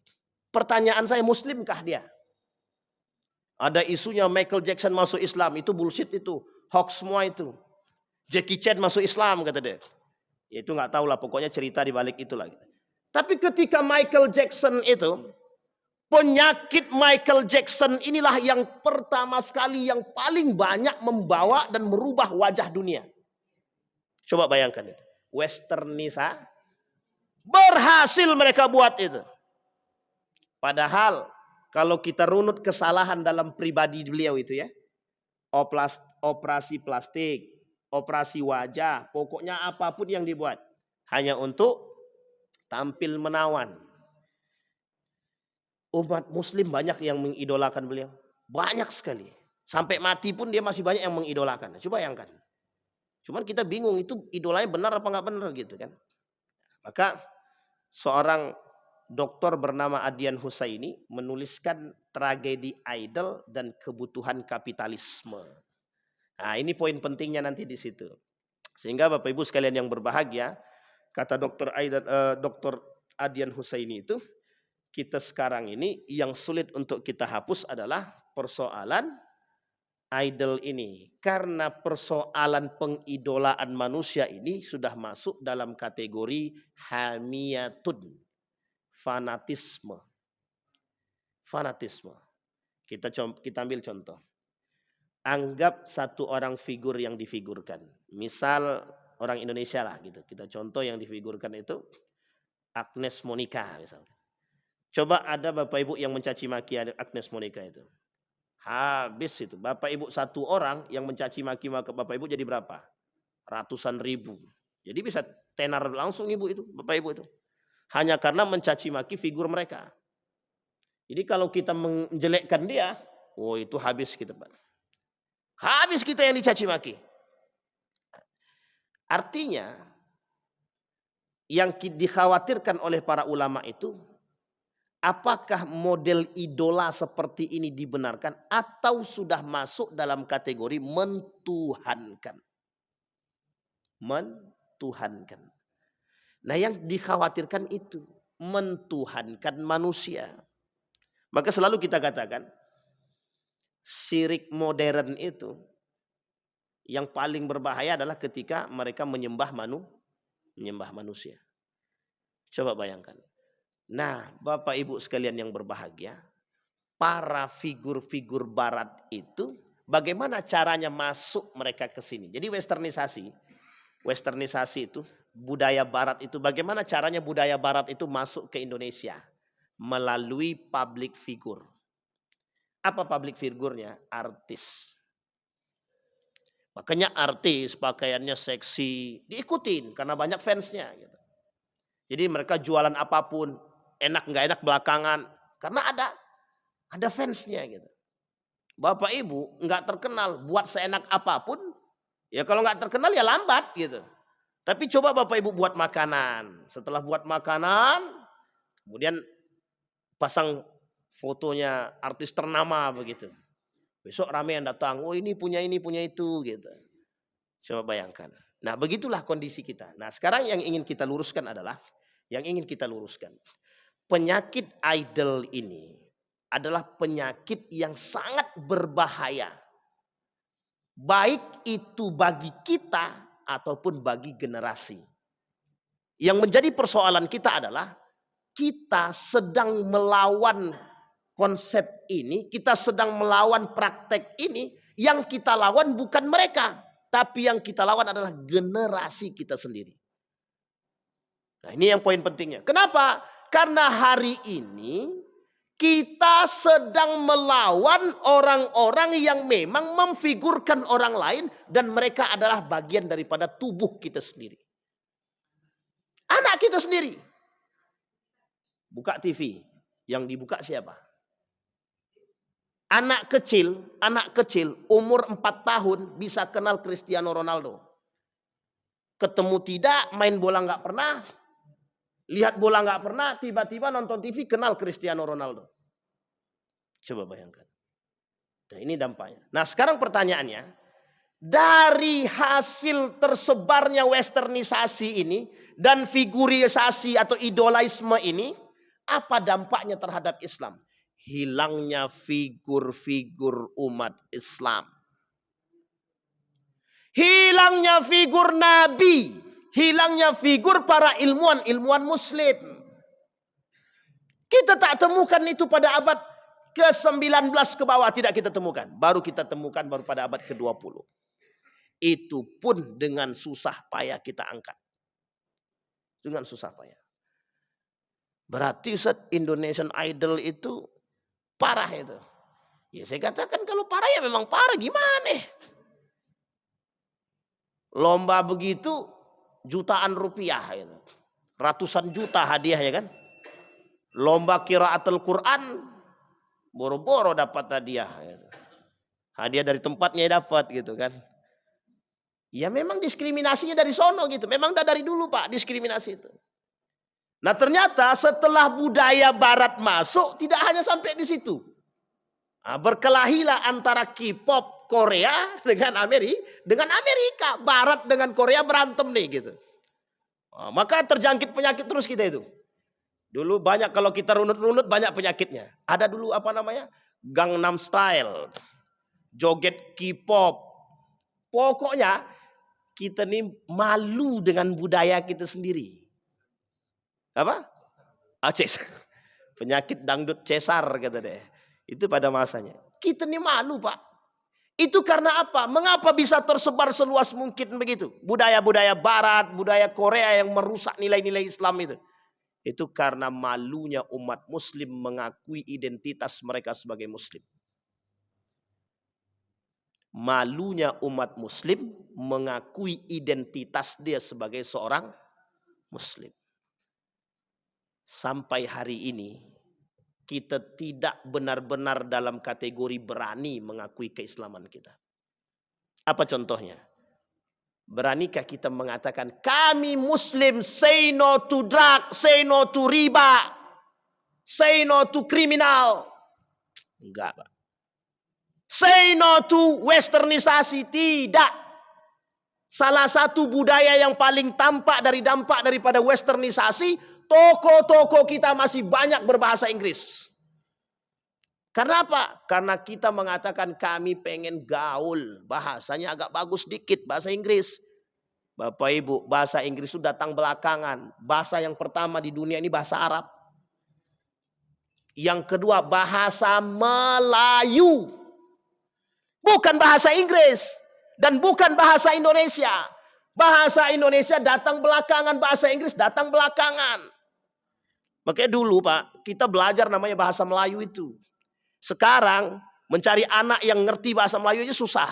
Pertanyaan saya, muslimkah dia? Ada isunya Michael Jackson masuk Islam, itu bullshit itu. Hoax semua itu. Jackie Chan masuk Islam kata dia. Ya itu nggak tahu lah, pokoknya cerita di balik itulah. Tapi ketika Michael Jackson itu, penyakit Michael Jackson inilah yang pertama sekali yang paling banyak membawa dan merubah wajah dunia. Coba bayangkan itu. Westernisasi. Berhasil mereka buat itu. Padahal kalau kita runut kesalahan dalam pribadi beliau itu ya. Operasi plastik, operasi wajah, pokoknya apapun yang dibuat. Hanya untuk tampil menawan. Umat muslim banyak yang mengidolakan beliau. Banyak sekali. Sampai mati pun dia masih banyak yang mengidolakan. Coba bayangkan. Cuman kita bingung itu idolanya benar apa nggak benar gitu kan. Maka seorang doktor bernama Adrian Husaini menuliskan Tragedi Idol dan Kebutuhan Kapitalisme. Nah, ini poin pentingnya nanti di situ. Sehingga Bapak Ibu sekalian yang berbahagia, kata Dr. Adrian Husaini itu, kita sekarang ini yang sulit untuk kita hapus adalah persoalan idol ini. Karena persoalan pengidolaan manusia ini sudah masuk dalam kategori hamiyatun. Fanatisme. Fanatisme. Kita ambil contoh. Anggap satu orang figur yang difigurkan. Misal orang Indonesia lah gitu. Kita contoh yang difigurkan itu Agnes Monica misalnya. Coba ada Bapak Ibu yang mencaci maki Agnes Monica itu. Habis itu. Bapak Ibu satu orang yang mencaci maki Bapak Ibu jadi berapa? Ratusan ribu. Jadi bisa tenar langsung Ibu itu, Bapak Ibu itu. Hanya karena mencaci maki figur mereka. Jadi kalau kita menjelekkan dia, oh itu habis kita, Pak. Habis kita yang dicaci maki. Artinya yang dikhawatirkan oleh para ulama itu, apakah model idola seperti ini dibenarkan atau sudah masuk dalam kategori mentuhankan. Mentuhankan. Nah yang dikhawatirkan itu mentuhankan manusia. Maka selalu kita katakan syirik modern itu yang paling berbahaya adalah ketika mereka menyembah manusia. Coba bayangkan. Nah, Bapak Ibu sekalian yang berbahagia, para figur-figur barat itu bagaimana caranya masuk mereka ke sini? Jadi westernisasi itu, budaya barat itu bagaimana caranya budaya barat itu masuk ke Indonesia? Melalui public figure. Apa public figurnya? Artis. Makanya artis pakaiannya seksi, diikutin karena banyak fansnya. Gitu. Jadi mereka jualan apapun, enak nggak enak belakangan, karena ada fansnya gitu. Bapak Ibu nggak terkenal, buat seenak apapun, ya kalau nggak terkenal ya lambat gitu. Tapi coba Bapak Ibu buat makanan, setelah buat makanan, kemudian pasang fotonya artis ternama begitu. Besok rame yang datang, oh ini punya itu gitu. Coba bayangkan. Nah begitulah kondisi kita. Nah sekarang yang ingin kita luruskan adalah, penyakit idol ini adalah penyakit yang sangat berbahaya. Baik itu bagi kita ataupun bagi generasi. Yang menjadi persoalan kita adalah, kita sedang melawan konsep ini, kita sedang melawan praktek ini, yang kita lawan bukan mereka, tapi yang kita lawan adalah generasi kita sendiri. Nah ini yang poin pentingnya. Kenapa? Karena hari ini kita sedang melawan orang-orang yang memang memfigurkan orang lain dan mereka adalah bagian daripada tubuh kita sendiri. Anak kita sendiri. Buka TV, yang dibuka siapa? Anak kecil umur 4 tahun bisa kenal Cristiano Ronaldo. Ketemu tidak, main bola nggak pernah, lihat bola nggak pernah, tiba-tiba nonton TV kenal Cristiano Ronaldo. Coba bayangkan. Nah, ini dampaknya. Nah, sekarang pertanyaannya, dari hasil tersebarnya westernisasi ini dan figurisasi atau idolisme ini, apa dampaknya terhadap Islam? Hilangnya figur-figur umat Islam. Hilangnya figur Nabi. Hilangnya figur para ilmuwan Muslim. Kita tak temukan itu pada abad ke-19 ke bawah. Tidak kita temukan. Baru kita temukan baru pada abad ke-20. Itu pun dengan susah payah kita angkat. Dengan susah payah. Berarti Ustaz, Indonesian Idol itu parah itu. Ya saya katakan kalau parah ya memang parah, gimana? Lomba begitu jutaan rupiah itu. Ratusan juta hadiah ya kan. Lomba qiraatul Quran boro-boro dapat hadiah. Hadiah dari tempatnya dapat gitu kan. Ya memang diskriminasinya dari sono gitu. Memang dari dulu Pak diskriminasi itu. Nah ternyata setelah budaya barat masuk tidak hanya sampai di situ. Nah, berkelahilah antara K-pop Korea dengan Amerika. Barat dengan Korea berantem nih gitu. Nah, maka terjangkit penyakit terus kita itu. Dulu banyak kalau kita runut-runut banyak penyakitnya. Ada dulu apa namanya? Gangnam Style. Joget K-pop. Pokoknya kita nih malu dengan budaya kita sendiri. Apa? Aces. Penyakit dangdut cesar kata deh. Itu pada masanya. Kita nih malu Pak. Itu karena apa? Mengapa bisa tersebar seluas mungkin begitu? Budaya-budaya barat, budaya Korea yang merusak nilai-nilai Islam itu. Itu karena malunya umat Muslim mengakui identitas mereka sebagai Muslim. Malunya umat Muslim mengakui identitas dia sebagai seorang Muslim. Sampai hari ini kita tidak benar-benar dalam kategori berani mengakui keislaman kita. Apa contohnya? Beranikah kita mengatakan kami Muslim, say no to drug, say no to riba, say no to kriminal? Enggak Pak. Say no to westernisasi, tidak. Salah satu budaya yang paling tampak dari dampak daripada westernisasi, toko-toko kita masih banyak berbahasa Inggris. Karena apa? Karena kita mengatakan kami pengen gaul. Bahasanya agak bagus dikit, bahasa Inggris. Bapak Ibu, bahasa Inggris itu datang belakangan. Bahasa yang pertama di dunia ini bahasa Arab. Yang kedua bahasa Melayu. Bukan bahasa Inggris. Dan bukan bahasa Indonesia. Bahasa Indonesia datang belakangan, bahasa Inggris datang belakangan. Makanya dulu Pak, kita belajar namanya bahasa Melayu itu. Sekarang mencari anak yang ngerti bahasa Melayu aja susah.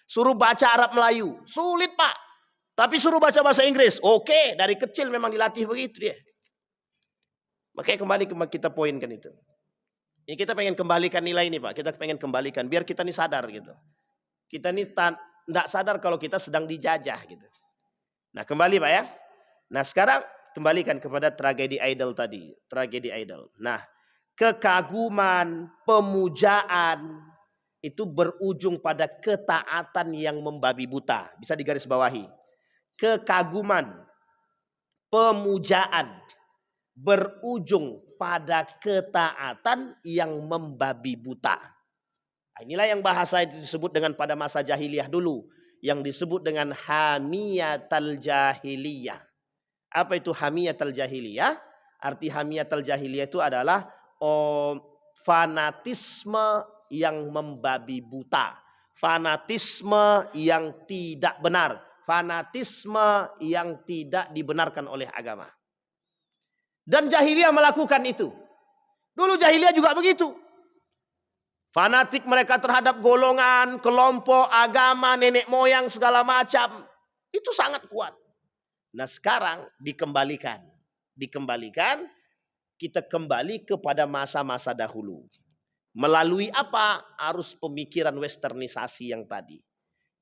Suruh baca Arab Melayu, sulit Pak. Tapi suruh baca bahasa Inggris, oke, dari kecil memang dilatih begitu dia. Makanya kembali kita poinkan itu. Ini kita pengen kembalikan nilai ini Pak, kita pengen kembalikan biar kita nih sadar gitu. Kita nih tidak sadar kalau kita sedang dijajah gitu. Nah kembali Pak ya. Nah sekarang kembalikan kepada tragedi idol tadi, tragedi idol. Nah kekaguman, pemujaan itu berujung pada ketaatan yang membabi buta. Bisa digarisbawahi. Kekaguman, pemujaan berujung pada ketaatan yang membabi buta. Nah, inilah yang bahasa itu disebut dengan pada masa jahiliyah dulu. Yang disebut dengan hamiyatul jahiliyah. Apa itu hamiyatul jahiliyah? Arti hamiyatul jahiliyah itu adalah fanatisme yang membabi buta, fanatisme yang tidak benar, fanatisme yang tidak dibenarkan oleh agama. Dan jahiliyah melakukan itu. Dulu jahiliyah juga begitu. Fanatik mereka terhadap golongan, kelompok, agama, nenek moyang segala macam. Itu sangat kuat. Nah sekarang dikembalikan. Kita kembali kepada masa-masa dahulu. Melalui apa? Arus pemikiran westernisasi yang tadi.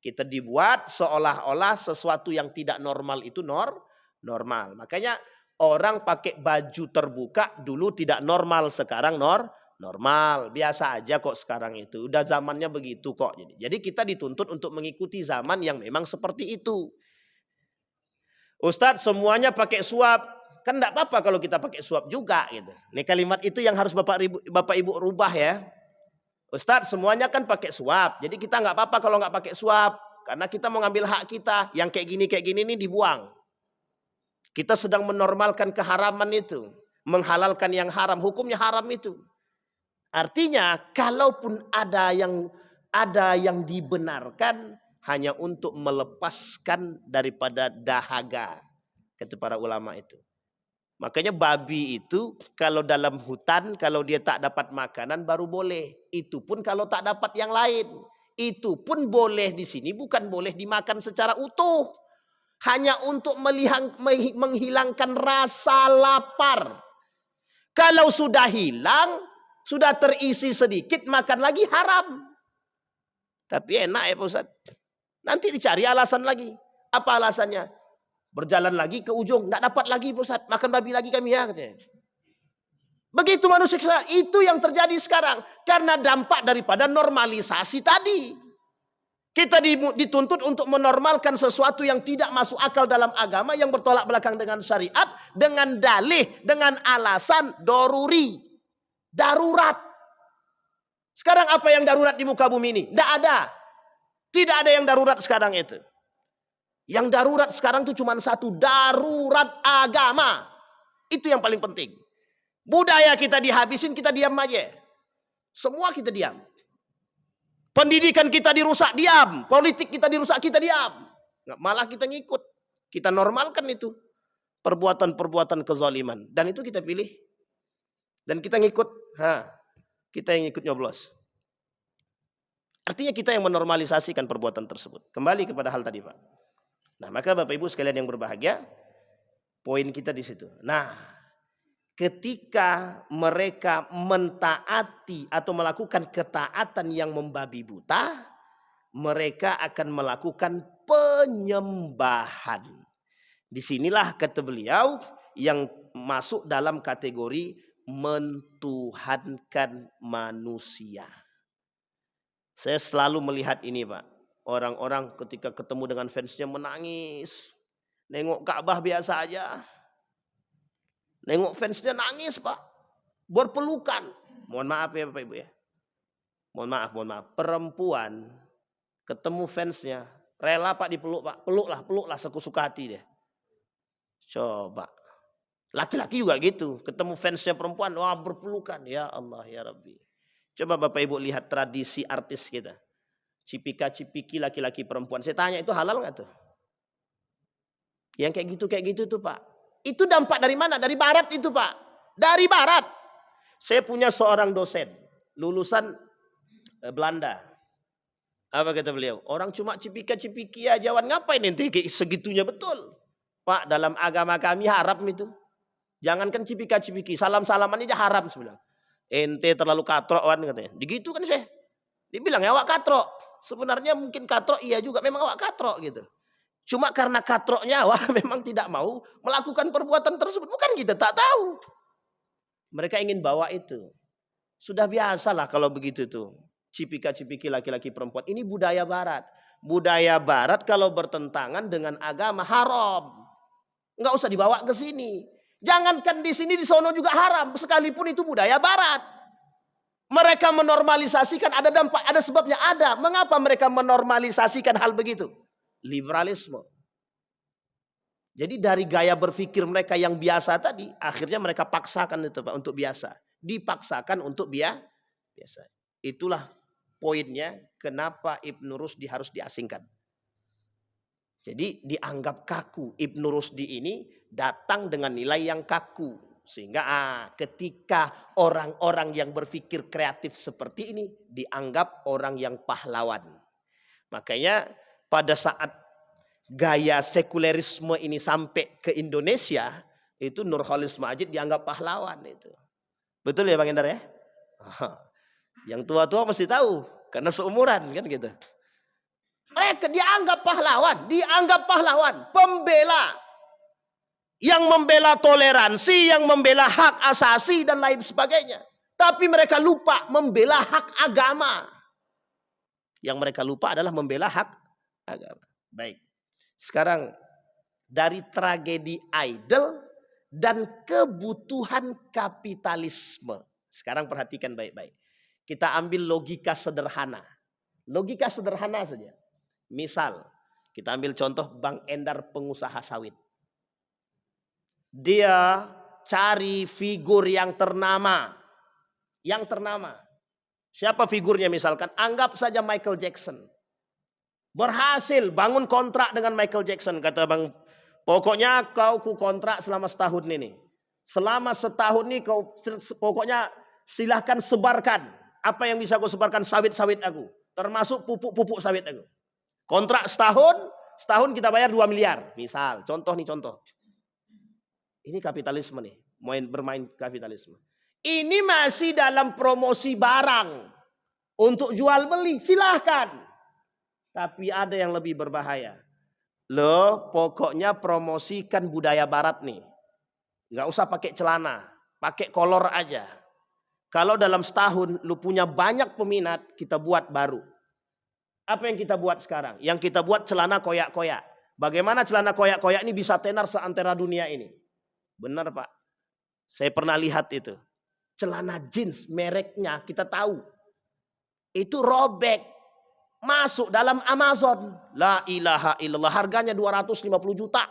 Kita dibuat seolah-olah sesuatu yang tidak normal itu normal. Makanya orang pakai baju terbuka dulu tidak normal, sekarang normal. Biasa aja kok sekarang itu. Udah zamannya begitu kok. Jadi kita dituntut untuk mengikuti zaman yang memang seperti itu. Ustadz semuanya pakai suap. Kan enggak apa-apa kalau kita pakai suap juga gitu. Ini kalimat itu yang harus Bapak Ibu rubah ya. Ustadz semuanya kan pakai suap. Jadi kita enggak apa-apa kalau enggak pakai suap. Karena kita mau ngambil hak kita. Yang kayak gini ini dibuang. Kita sedang menormalkan keharaman itu. Menghalalkan yang haram. Hukumnya haram itu. Artinya kalaupun ada yang dibenarkan hanya untuk melepaskan daripada dahaga. Kata para ulama itu. Makanya babi itu kalau dalam hutan, kalau dia tak dapat makanan baru boleh. Itu pun kalau tak dapat yang lain. Itu pun boleh di sini, bukan boleh dimakan secara utuh. Hanya untuk menghilangkan rasa lapar. Kalau sudah hilang, sudah terisi sedikit, makan lagi haram. Tapi enak ya Pak Ustaz. Nanti dicari alasan lagi. Apa alasannya? Berjalan lagi ke ujung, tidak dapat lagi Ustaz, makan babi lagi kami ya. Begitu manusia, itu yang terjadi sekarang. Karena dampak daripada normalisasi tadi. Kita dituntut untuk menormalkan sesuatu yang tidak masuk akal dalam agama, yang bertolak belakang dengan syariat, dengan dalih, dengan alasan doruri. Darurat. Sekarang apa yang darurat di muka bumi ini? Tidak ada. Tidak ada yang darurat sekarang itu. Yang darurat sekarang itu cuma satu, darurat agama. Itu yang paling penting. Budaya kita dihabisin, kita diam aja. Semua kita diam. Pendidikan kita dirusak, diam. Politik kita dirusak, kita diam. Malah kita ngikut. Kita normalkan itu. Perbuatan-perbuatan kezaliman. Dan itu kita pilih. Dan kita ngikut. Kita yang ikut nyoblos. Artinya kita yang menormalisasikan perbuatan tersebut. Kembali kepada hal tadi Pak. Nah, maka Bapak Ibu sekalian yang berbahagia, poin kita di situ. Nah, ketika mereka mentaati atau melakukan ketaatan yang membabi buta, mereka akan melakukan penyembahan. Disinilah kata beliau yang masuk dalam kategori mentuhankan manusia. Saya selalu melihat ini Pak. Orang-orang ketika ketemu dengan fansnya menangis. Nengok Ka'bah biasa aja. Nengok fansnya nangis Pak. Berpelukan. Mohon maaf ya Bapak Ibu ya. Mohon maaf. Perempuan ketemu fansnya. Rela Pak dipeluk Pak. Peluklah sesuka hati deh. Coba. Laki-laki juga gitu. Ketemu fansnya perempuan. Wah berpelukan. Ya Allah ya Rabbi. Coba Bapak Ibu lihat tradisi artis kita. Cipika-cipiki laki-laki perempuan. Saya tanya itu halal nggak tuh? Yang kayak gitu tuh Pak. Itu dampak dari mana? Dari barat itu Pak. Dari barat. Saya punya seorang dosen. Lulusan Belanda. Apa kata beliau? Orang cuma cipika-cipiki aja. Ngapain ente segitunya betul? Pak dalam agama kami haram itu. Jangankan cipika-cipiki. Salam-salaman aja haram sebenarnya. Ente terlalu katrok kan katanya. Begitu kan saya. Dibilang ya awak katrok. Sebenarnya mungkin katrok iya juga. Memang awak katrok gitu. Cuma karena katroknya awak memang tidak mau melakukan perbuatan tersebut. Bukan kita tak tahu. Mereka ingin bawa itu. Sudah biasalah kalau begitu tuh. Cipika-cipiki laki-laki perempuan. Ini budaya barat. Budaya barat kalau bertentangan dengan agama haram. Nggak usah dibawa ke sini. Jangankan di sini, di sono juga haram. Sekalipun itu budaya barat. Mereka menormalisasikan, ada dampak, ada sebabnya, ada. Mengapa mereka menormalisasikan hal begitu? Liberalisme. Jadi dari gaya berpikir mereka yang biasa tadi, akhirnya mereka paksakan itu Pak untuk biasa. Dipaksakan untuk biasa. Itulah poinnya kenapa Ibnu Rusdi harus diasingkan. Jadi dianggap kaku. Ibnu Rusdi ini datang dengan nilai yang kaku. Sehingga ketika orang-orang yang berpikir kreatif seperti ini dianggap orang yang pahlawan. Makanya pada saat gaya sekulerisme ini sampai ke Indonesia, itu Nurholis Majid dianggap pahlawan itu. Betul ya Bang Endar ya? Yang tua-tua mesti tahu karena seumuran kan gitu. Mereka dianggap pahlawan, pembela yang membela toleransi, yang membela hak asasi dan lain sebagainya. Tapi mereka lupa membela hak agama. Yang mereka lupa adalah membela hak agama. Baik. Sekarang dari tragedi idol dan kebutuhan kapitalisme. Sekarang perhatikan baik-baik. Kita ambil logika sederhana. Logika sederhana saja. Misal, kita ambil contoh Bang Endar pengusaha sawit. Dia cari figur yang ternama. Yang ternama. Siapa figurnya misalkan? Anggap saja Michael Jackson. Berhasil bangun kontrak dengan Michael Jackson. Kata Bang, pokoknya kau ku kontrak selama setahun ini. Selama setahun ini kau pokoknya silahkan sebarkan. Apa yang bisa kau sebarkan? Sawit-sawit aku. Termasuk pupuk-pupuk sawit aku. Kontrak setahun kita bayar 2 miliar. Misal, contoh. Ini kapitalisme nih, bermain kapitalisme. Ini masih dalam promosi barang. Untuk jual beli, silahkan. Tapi ada yang lebih berbahaya. Loh, pokoknya promosikan budaya barat nih. Nggak usah pakai celana, pakai kolor aja. Kalau dalam setahun lu punya banyak peminat, kita buat baru. Apa yang kita buat sekarang? Yang kita buat celana koyak-koyak. Bagaimana celana koyak-koyak ini bisa tenar seantera dunia ini? Benar Pak. Saya pernah lihat itu. Celana jeans mereknya kita tahu. Itu robek. Masuk dalam Amazon. La ilaha illallah. Harganya 250 juta.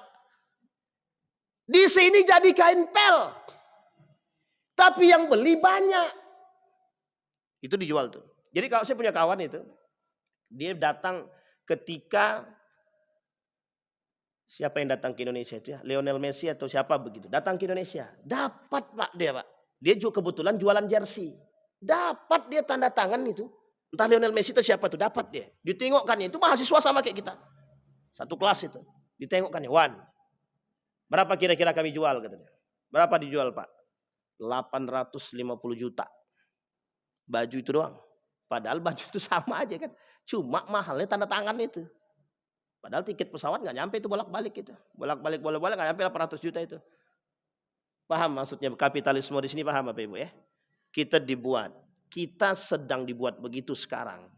Di sini jadi kain pel. Tapi yang beli banyak. Itu dijual tuh. Jadi kalau saya punya kawan itu. Dia datang ketika siapa yang datang ke Indonesia itu ya? Lionel Messi atau siapa begitu. Datang ke Indonesia. Dapat Pak dia Pak. Dia juga kebetulan jualan jersey. Dapat dia tanda tangan itu. Entah Lionel Messi itu siapa tuh. Dapat dia. Ditengokkannya itu mahasiswa sama kayak kita. Satu kelas itu. Ditengokkannya. Wan. Berapa kira-kira kami jual katanya. Berapa dijual Pak? 850 juta. Baju itu doang. Padahal baju itu sama aja kan. Cuma mahalnya tanda tangan itu. Padahal tiket pesawat nggak nyampe itu bolak-balik itu. Bolak-balik nggak nyampe 800 juta itu. Paham maksudnya kapitalisme di sini, paham Bapak Ibu ya? Kita sedang dibuat begitu sekarang.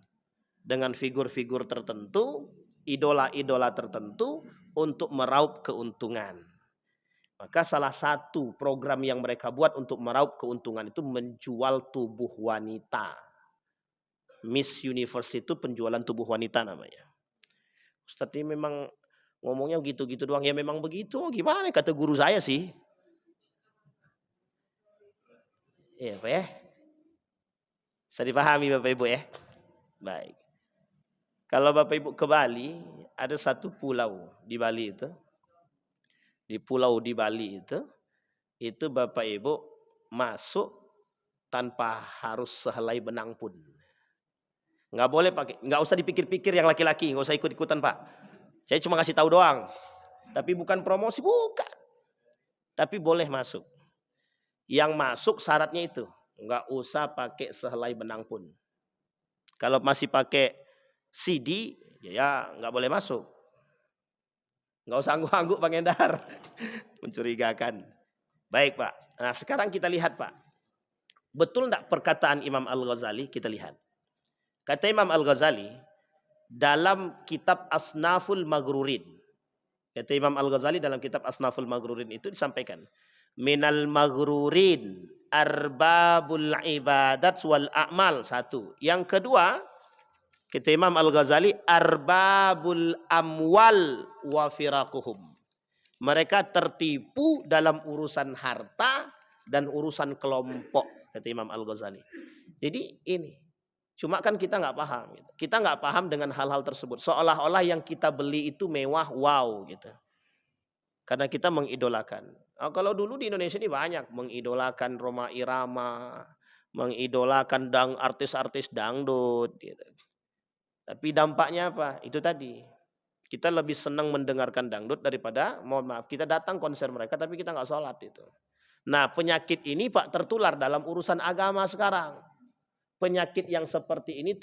Dengan figur-figur tertentu, idola-idola tertentu untuk meraup keuntungan. Maka salah satu program yang mereka buat untuk meraup keuntungan itu menjual tubuh wanita. Miss Universe itu penjualan tubuh wanita namanya. Ustadz ini memang ngomongnya gitu-gitu doang. Ya memang begitu. Gimana kata guru saya sih. Iya Pak ya. Bisa dipahami Bapak Ibu ya. Baik. Kalau Bapak Ibu ke Bali. Ada satu pulau di Bali itu. Di pulau di Bali itu. Itu Bapak Ibu masuk tanpa harus sehelai benang pun. Nggak boleh pakai, nggak usah dipikir-pikir yang laki-laki, nggak usah ikut-ikutan Pak. Saya cuma kasih tahu doang. Tapi bukan promosi, bukan. Tapi boleh masuk. Yang masuk syaratnya itu, nggak usah pakai sehelai benang pun. Kalau masih pakai CD, ya nggak boleh masuk. Nggak usah angguk-angguk Bang Endar, mencurigakan. Baik Pak. Nah sekarang kita lihat Pak, betul nggak perkataan Imam Al-Ghazali? Kita lihat. Kata Imam Al-Ghazali dalam kitab Asnaful Maghrurin. Kata Imam Al-Ghazali dalam kitab Asnaful Maghrurin itu disampaikan. Minal maghrurin arbabul ibadat wal a'mal. Satu. Yang kedua, kata Imam Al-Ghazali arbabul amwal wa firaquhum. Mereka tertipu dalam urusan harta dan urusan kelompok. Kata Imam Al-Ghazali. Jadi ini. Cuma kan kita nggak paham. Gitu. Kita nggak paham dengan hal-hal tersebut. Seolah-olah yang kita beli itu mewah, wow gitu. Karena kita mengidolakan. Nah, kalau dulu di Indonesia ini banyak mengidolakan Rhoma Irama, mengidolakan artis-artis dangdut. Gitu. Tapi dampaknya apa? Itu tadi. Kita lebih senang mendengarkan dangdut daripada, mohon maaf, kita datang konser mereka tapi kita nggak sholat itu. Nah penyakit ini Pak tertular dalam urusan agama sekarang. penyakit yang seperti ini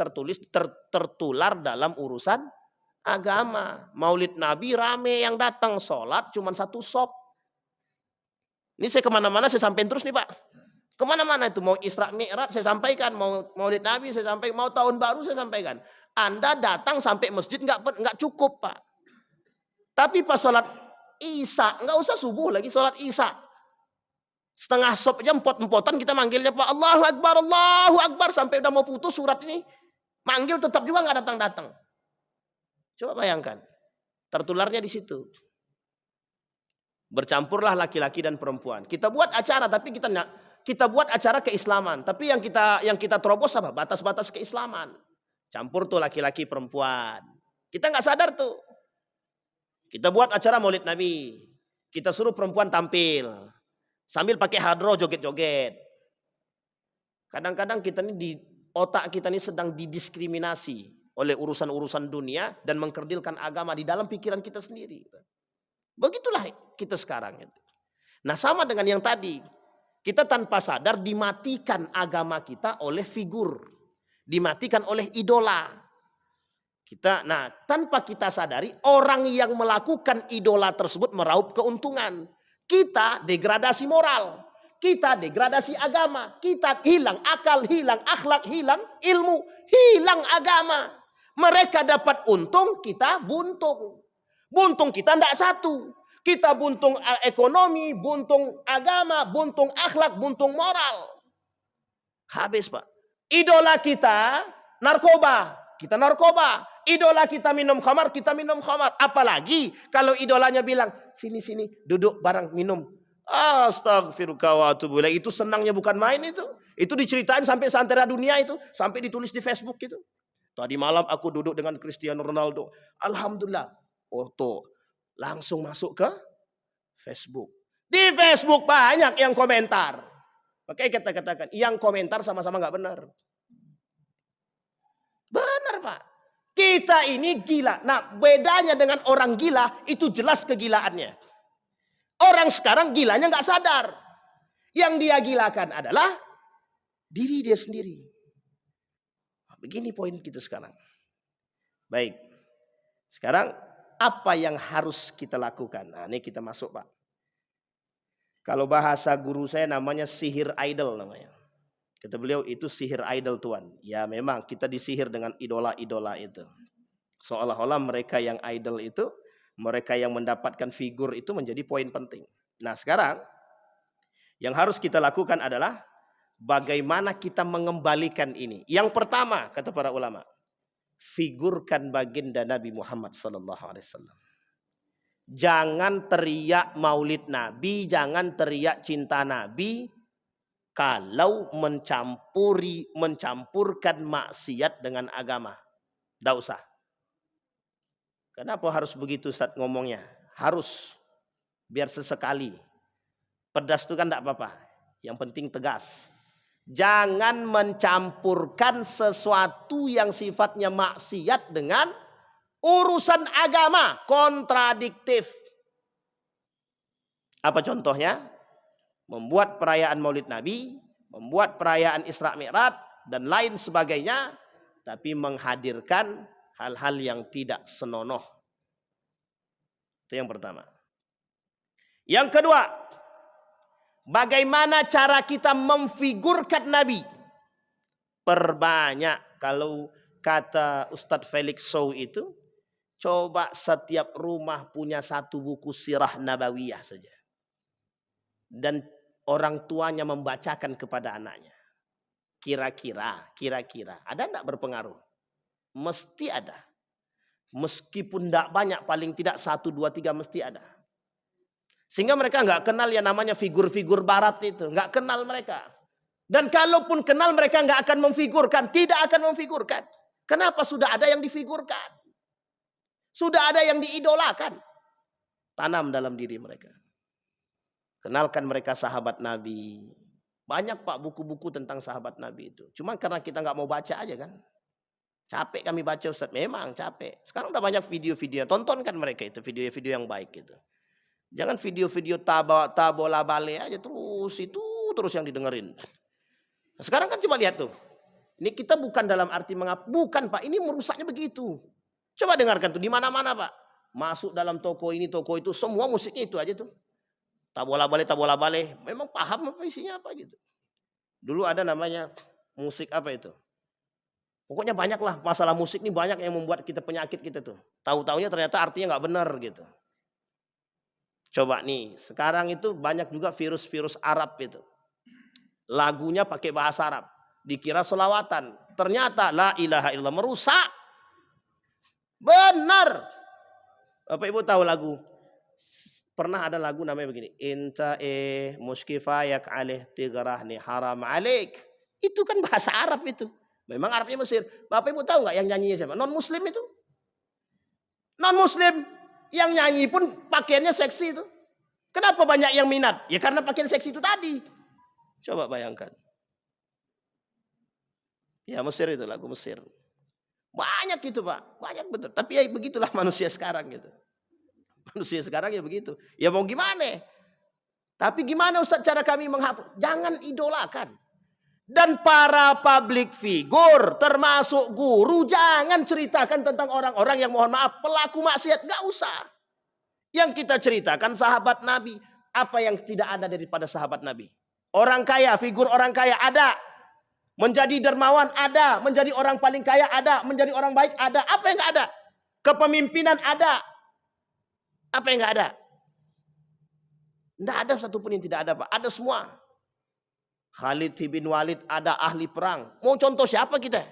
tertular dalam urusan agama. Maulid Nabi rame yang datang, sholat cuma satu sop. Ini saya kemana-mana saya sampaikan terus nih Pak. Kemana-mana itu, mau Isra Mi'raj saya sampaikan, mau Maulid Nabi saya sampaikan, mau tahun baru saya sampaikan. Anda datang sampai masjid nggak cukup Pak. Tapi pas sholat Isya, nggak usah subuh lagi, sholat Isya. Setengah sop aja empot-empotan kita manggilnya Pak, Allahu Akbar, sampai udah mau putus surat ini. Manggil tetap juga nggak datang-datang. Coba bayangkan, tertularnya di situ. Bercampurlah laki-laki dan perempuan. Kita buat acara, tapi kita buat acara keislaman. Tapi yang kita terobos apa? Batas-batas keislaman. Campur tuh laki-laki perempuan. Kita nggak sadar tuh. Kita buat acara Maulid Nabi. Kita suruh perempuan tampil. Sambil pakai hadroh joget-joget. Kadang-kadang kita ini di otak kita ini sedang didiskriminasi oleh urusan-urusan dunia dan mengkerdilkan agama di dalam pikiran kita sendiri. Begitulah kita sekarang. Nah sama dengan yang tadi. Kita tanpa sadar dimatikan agama kita oleh figur. Dimatikan oleh idola. Nah, tanpa kita sadari orang yang melakukan idola tersebut meraup keuntungan. Kita degradasi moral, kita degradasi agama, kita hilang akal, hilang akhlak, hilang ilmu, hilang agama. Mereka dapat untung, kita buntung. Buntung kita tidak satu. Kita buntung ekonomi, buntung agama, buntung akhlak, buntung moral. Habis Pak. Idola kita narkoba, kita narkoba. Idola kita minum khamar, kita minum khamar. Apalagi kalau idolanya bilang, sini duduk bareng minum. Astagfirullah wa atubu ilaih. Itu senangnya bukan main itu. Itu diceritain sampai seantero dunia itu, sampai ditulis di Facebook itu. Tadi malam aku duduk dengan Cristiano Ronaldo. Alhamdulillah. Oh tuh, langsung masuk ke Facebook. Di Facebook banyak yang komentar. Makanya kita katakan, yang komentar sama-sama nggak benar. Benar Pak. Kita ini gila. Nah bedanya dengan orang gila itu jelas kegilaannya. Orang sekarang gilanya nggak sadar. Yang dia gilakan adalah diri dia sendiri. Begini poin kita sekarang. Baik. Sekarang apa yang harus kita lakukan? Nah ini kita masuk Pak. Kalau bahasa guru saya namanya sihir idol namanya. Kata beliau itu sihir idol Tuhan. Ya memang kita disihir dengan idola-idola itu. Seolah-olah mereka yang idol itu, mereka yang mendapatkan figur itu menjadi poin penting. Nah sekarang yang harus kita lakukan adalah bagaimana kita mengembalikan ini. Yang pertama kata para ulama, figurkan baginda Nabi Muhammad SAW. Jangan teriak maulid Nabi, jangan teriak cinta Nabi. Kalau mencampurkan maksiat dengan agama. Tidak usah. Kenapa harus begitu Ustaz ngomongnya? Harus. Biar sesekali. Pedas itu kan tidak apa-apa. Yang penting tegas. Jangan mencampurkan sesuatu yang sifatnya maksiat dengan urusan agama. Kontradiktif. Apa contohnya? Membuat perayaan Maulid Nabi, membuat perayaan Isra Mi'raj dan lain sebagainya, tapi menghadirkan hal-hal yang tidak senonoh. Itu yang pertama. Yang kedua, bagaimana cara kita memfigurkan Nabi? Perbanyak. Kalau kata Ustadz Felix Sow itu, coba setiap rumah punya satu buku sirah nabawiyah saja. Dan orang tuanya membacakan kepada anaknya. Kira-kira ada enggak berpengaruh? Mesti ada. Meskipun enggak banyak, paling tidak 1, 2, 3 mesti ada. Sehingga mereka enggak kenal yang namanya figur-figur barat itu. Enggak kenal mereka. Dan kalaupun kenal mereka enggak akan memfigurkan. Tidak akan memfigurkan. Kenapa? Sudah ada yang difigurkan. Sudah ada yang diidolakan. Tanam dalam diri mereka. Kenalkan mereka sahabat Nabi. Banyak Pak buku-buku tentang sahabat Nabi itu. Cuma karena kita nggak mau baca aja kan. Capek kami baca Ustaz. Memang capek. Sekarang udah banyak video-video. Tontonkan mereka itu video-video yang baik gitu. Jangan video-video tabola bale aja terus. Itu terus yang didengerin. Nah, sekarang kan coba lihat tuh. Ini kita bukan dalam arti bukan Pak, ini merusaknya begitu. Coba dengarkan tuh di mana-mana Pak. Masuk dalam toko ini, toko itu, semua musiknya itu aja tuh. Tabola bale. Memang paham apa isinya apa gitu. Dulu ada namanya musik apa itu? Pokoknya banyak lah masalah musik nih, banyak yang membuat kita penyakit kita tuh. Tahu-taunya ternyata artinya nggak benar gitu. Coba nih, sekarang itu banyak juga virus-virus Arab itu. Lagunya pakai bahasa Arab. Dikira selawatan. Ternyata la ilaha illallah, merusak. Benar. Bapak Ibu tahu lagu? Pernah ada lagu namanya begini. Inta muskifayak alih tigrahni haram alik. Itu kan bahasa Arab itu. Memang Arabnya Mesir. Bapak Ibu tahu nggak yang nyanyinya siapa? Non Muslim itu. Non Muslim. Yang nyanyi pun pakaiannya seksi itu. Kenapa banyak yang minat? Ya karena pakaian seksi itu tadi. Coba bayangkan. Ya Mesir itu, lagu Mesir. Banyak gitu Pak. Banyak betul. Tapi ya begitulah manusia sekarang gitu. Manusia sekarang ya begitu. Ya mau gimana? Tapi gimana Ustaz cara kami menghapus? Jangan idolakan. Dan para public figure termasuk guru jangan ceritakan tentang orang-orang yang mohon maaf pelaku maksiat. Gak usah. Yang kita ceritakan sahabat Nabi. Apa yang tidak ada daripada sahabat Nabi? Orang kaya, figur orang kaya ada. Menjadi dermawan ada. Menjadi orang paling kaya ada. Menjadi orang baik ada. Apa yang gak ada? Kepemimpinan ada. Apa yang gak ada? Tidak ada satupun yang tidak ada Pak. Ada semua. Khalid bin Walid ada, ahli perang. Mau contoh siapa kita?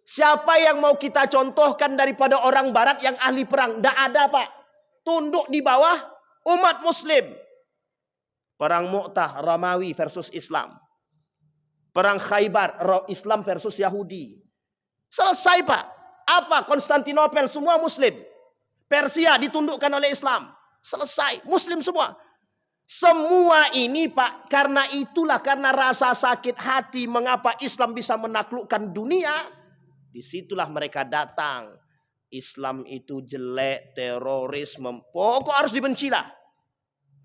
Siapa yang mau kita contohkan daripada orang barat yang ahli perang? Tidak ada Pak. Tunduk di bawah umat muslim. Perang Mu'tah, Romawi versus Islam. Perang Khaybar, Islam versus Yahudi. Selesai Pak. Apa? Konstantinopel semua muslim. Persia ditundukkan oleh Islam. Selesai. Muslim semua. Semua ini Pak, karena itulah, karena rasa sakit hati mengapa Islam bisa menaklukkan dunia. Disitulah mereka datang. Islam itu jelek, terorisme, pokok harus dibencilah.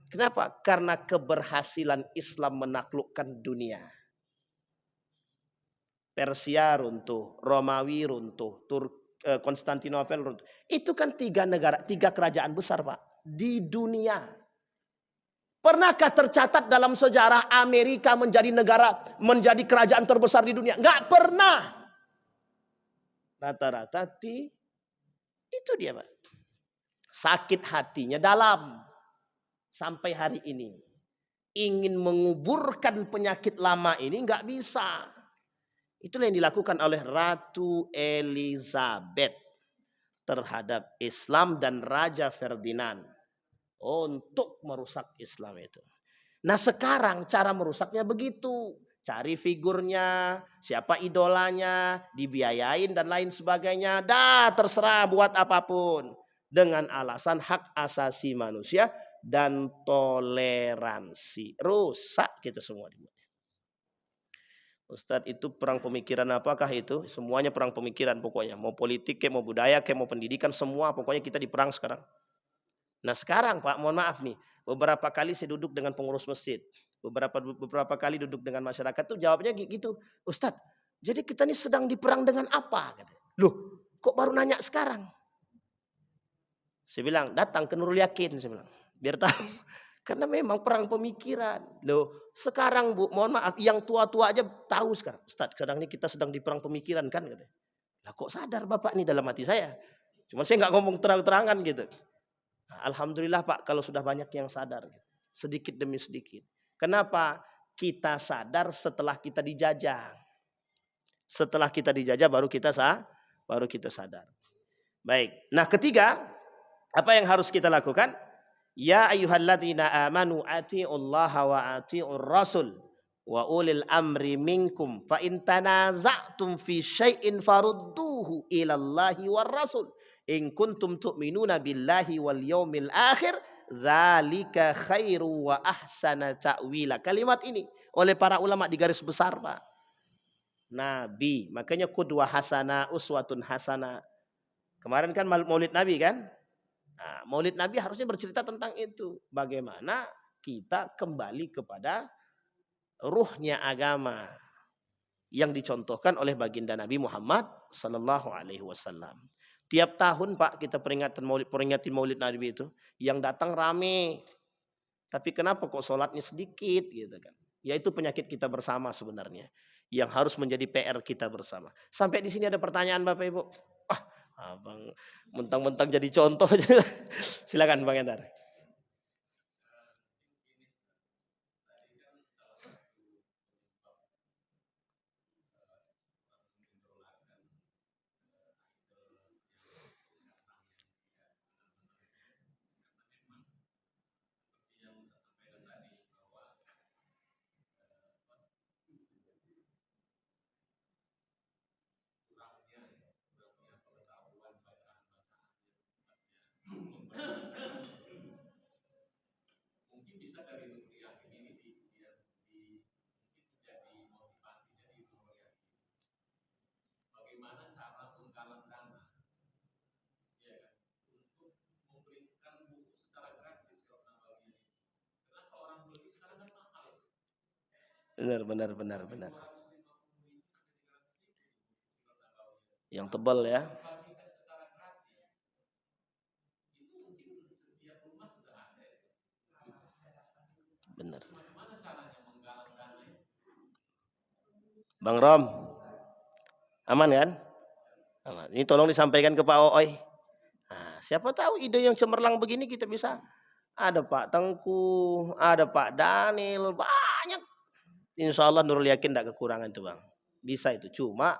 Kenapa? Karena keberhasilan Islam menaklukkan dunia. Persia runtuh, Romawi runtuh, Konstantinopel runtuh. Itu kan 3 negara, 3 kerajaan besar Pak di dunia. Pernahkah tercatat dalam sejarah Amerika menjadi kerajaan terbesar di dunia? Enggak pernah. Rata-rata itu dia Pak. Sakit hatinya dalam. Sampai hari ini. Ingin menguburkan penyakit lama ini enggak bisa. Itulah yang dilakukan oleh Ratu Elizabeth terhadap Islam dan Raja Ferdinand. Untuk merusak Islam itu. Nah sekarang cara merusaknya begitu. Cari figurnya, siapa idolanya, dibiayain dan lain sebagainya. Dah terserah buat apapun. Dengan alasan hak asasi manusia dan toleransi. Rusak kita semua. Ustadz itu perang pemikiran apakah itu? Semuanya perang pemikiran pokoknya. Mau politik, mau budaya, mau pendidikan, semua pokoknya kita diperang sekarang. Nah sekarang Pak, mohon maaf nih, beberapa kali saya duduk dengan pengurus masjid, beberapa kali duduk dengan masyarakat tuh jawabnya gitu, Ustadz, jadi kita ini sedang diperang dengan apa? Loh, kok baru nanya sekarang? Saya bilang datang ke Nurul Yakin, saya bilang biar tahu, karena memang perang pemikiran. Loh, sekarang Bu, mohon maaf, yang tua-tua aja tahu sekarang, Ustadz, sekarang ini kita sedang di perang pemikiran kan? Lah kok sadar Bapak nih dalam hati saya? Cuma saya nggak ngomong terang-terangan gitu. Alhamdulillah Pak kalau sudah banyak yang sadar. Sedikit demi sedikit. Kenapa? Kita sadar setelah kita dijajah. Setelah kita dijajah baru kita sadar. Baik. Nah ketiga, apa yang harus kita lakukan? Ya ayyuhalladzina amanu atiiullaha wa atiiur rasul wa ulil amri minkum fa in tanaza'tum fi syai'in farudduhu ilallahi war rasul. In kuntum tu'minuna billahi wal yaumil akhir dzalika khairu wa ahsana ta'wila. Kalimat ini oleh para ulama di garis besar Pak. Nabi, makanya qudwah hasanah, uswatun hasanah. Kemarin kan Maulid Nabi kan? Nah, Maulid Nabi harusnya bercerita tentang itu. Bagaimana kita kembali kepada ruhnya agama. yang dicontohkan oleh baginda Nabi Muhammad sallallahu alaihi wasallam. Tiap tahun Pak kita peringatin Maulid Nabi itu, yang datang rame. Tapi kenapa kok sholatnya sedikit gitu kan? Ya itu penyakit kita bersama sebenarnya, yang harus menjadi PR kita bersama. Sampai di sini ada pertanyaan Bapak Ibu. Ah, Abang mentang-mentang jadi contoh. Silakan Bang Endar. Benar, benar, benar, benar. Yang tebal ya. Benar. Bang Rom, aman kan? Aman. Ini tolong disampaikan ke Pak Ooi. Nah, siapa tahu ide yang cemerlang begini kita bisa. Ada Pak Tengku, ada Pak Daniel, banyak. Insya Allah Nurul Yakin tidak kekurangan tuh Bang. Bisa itu, cuma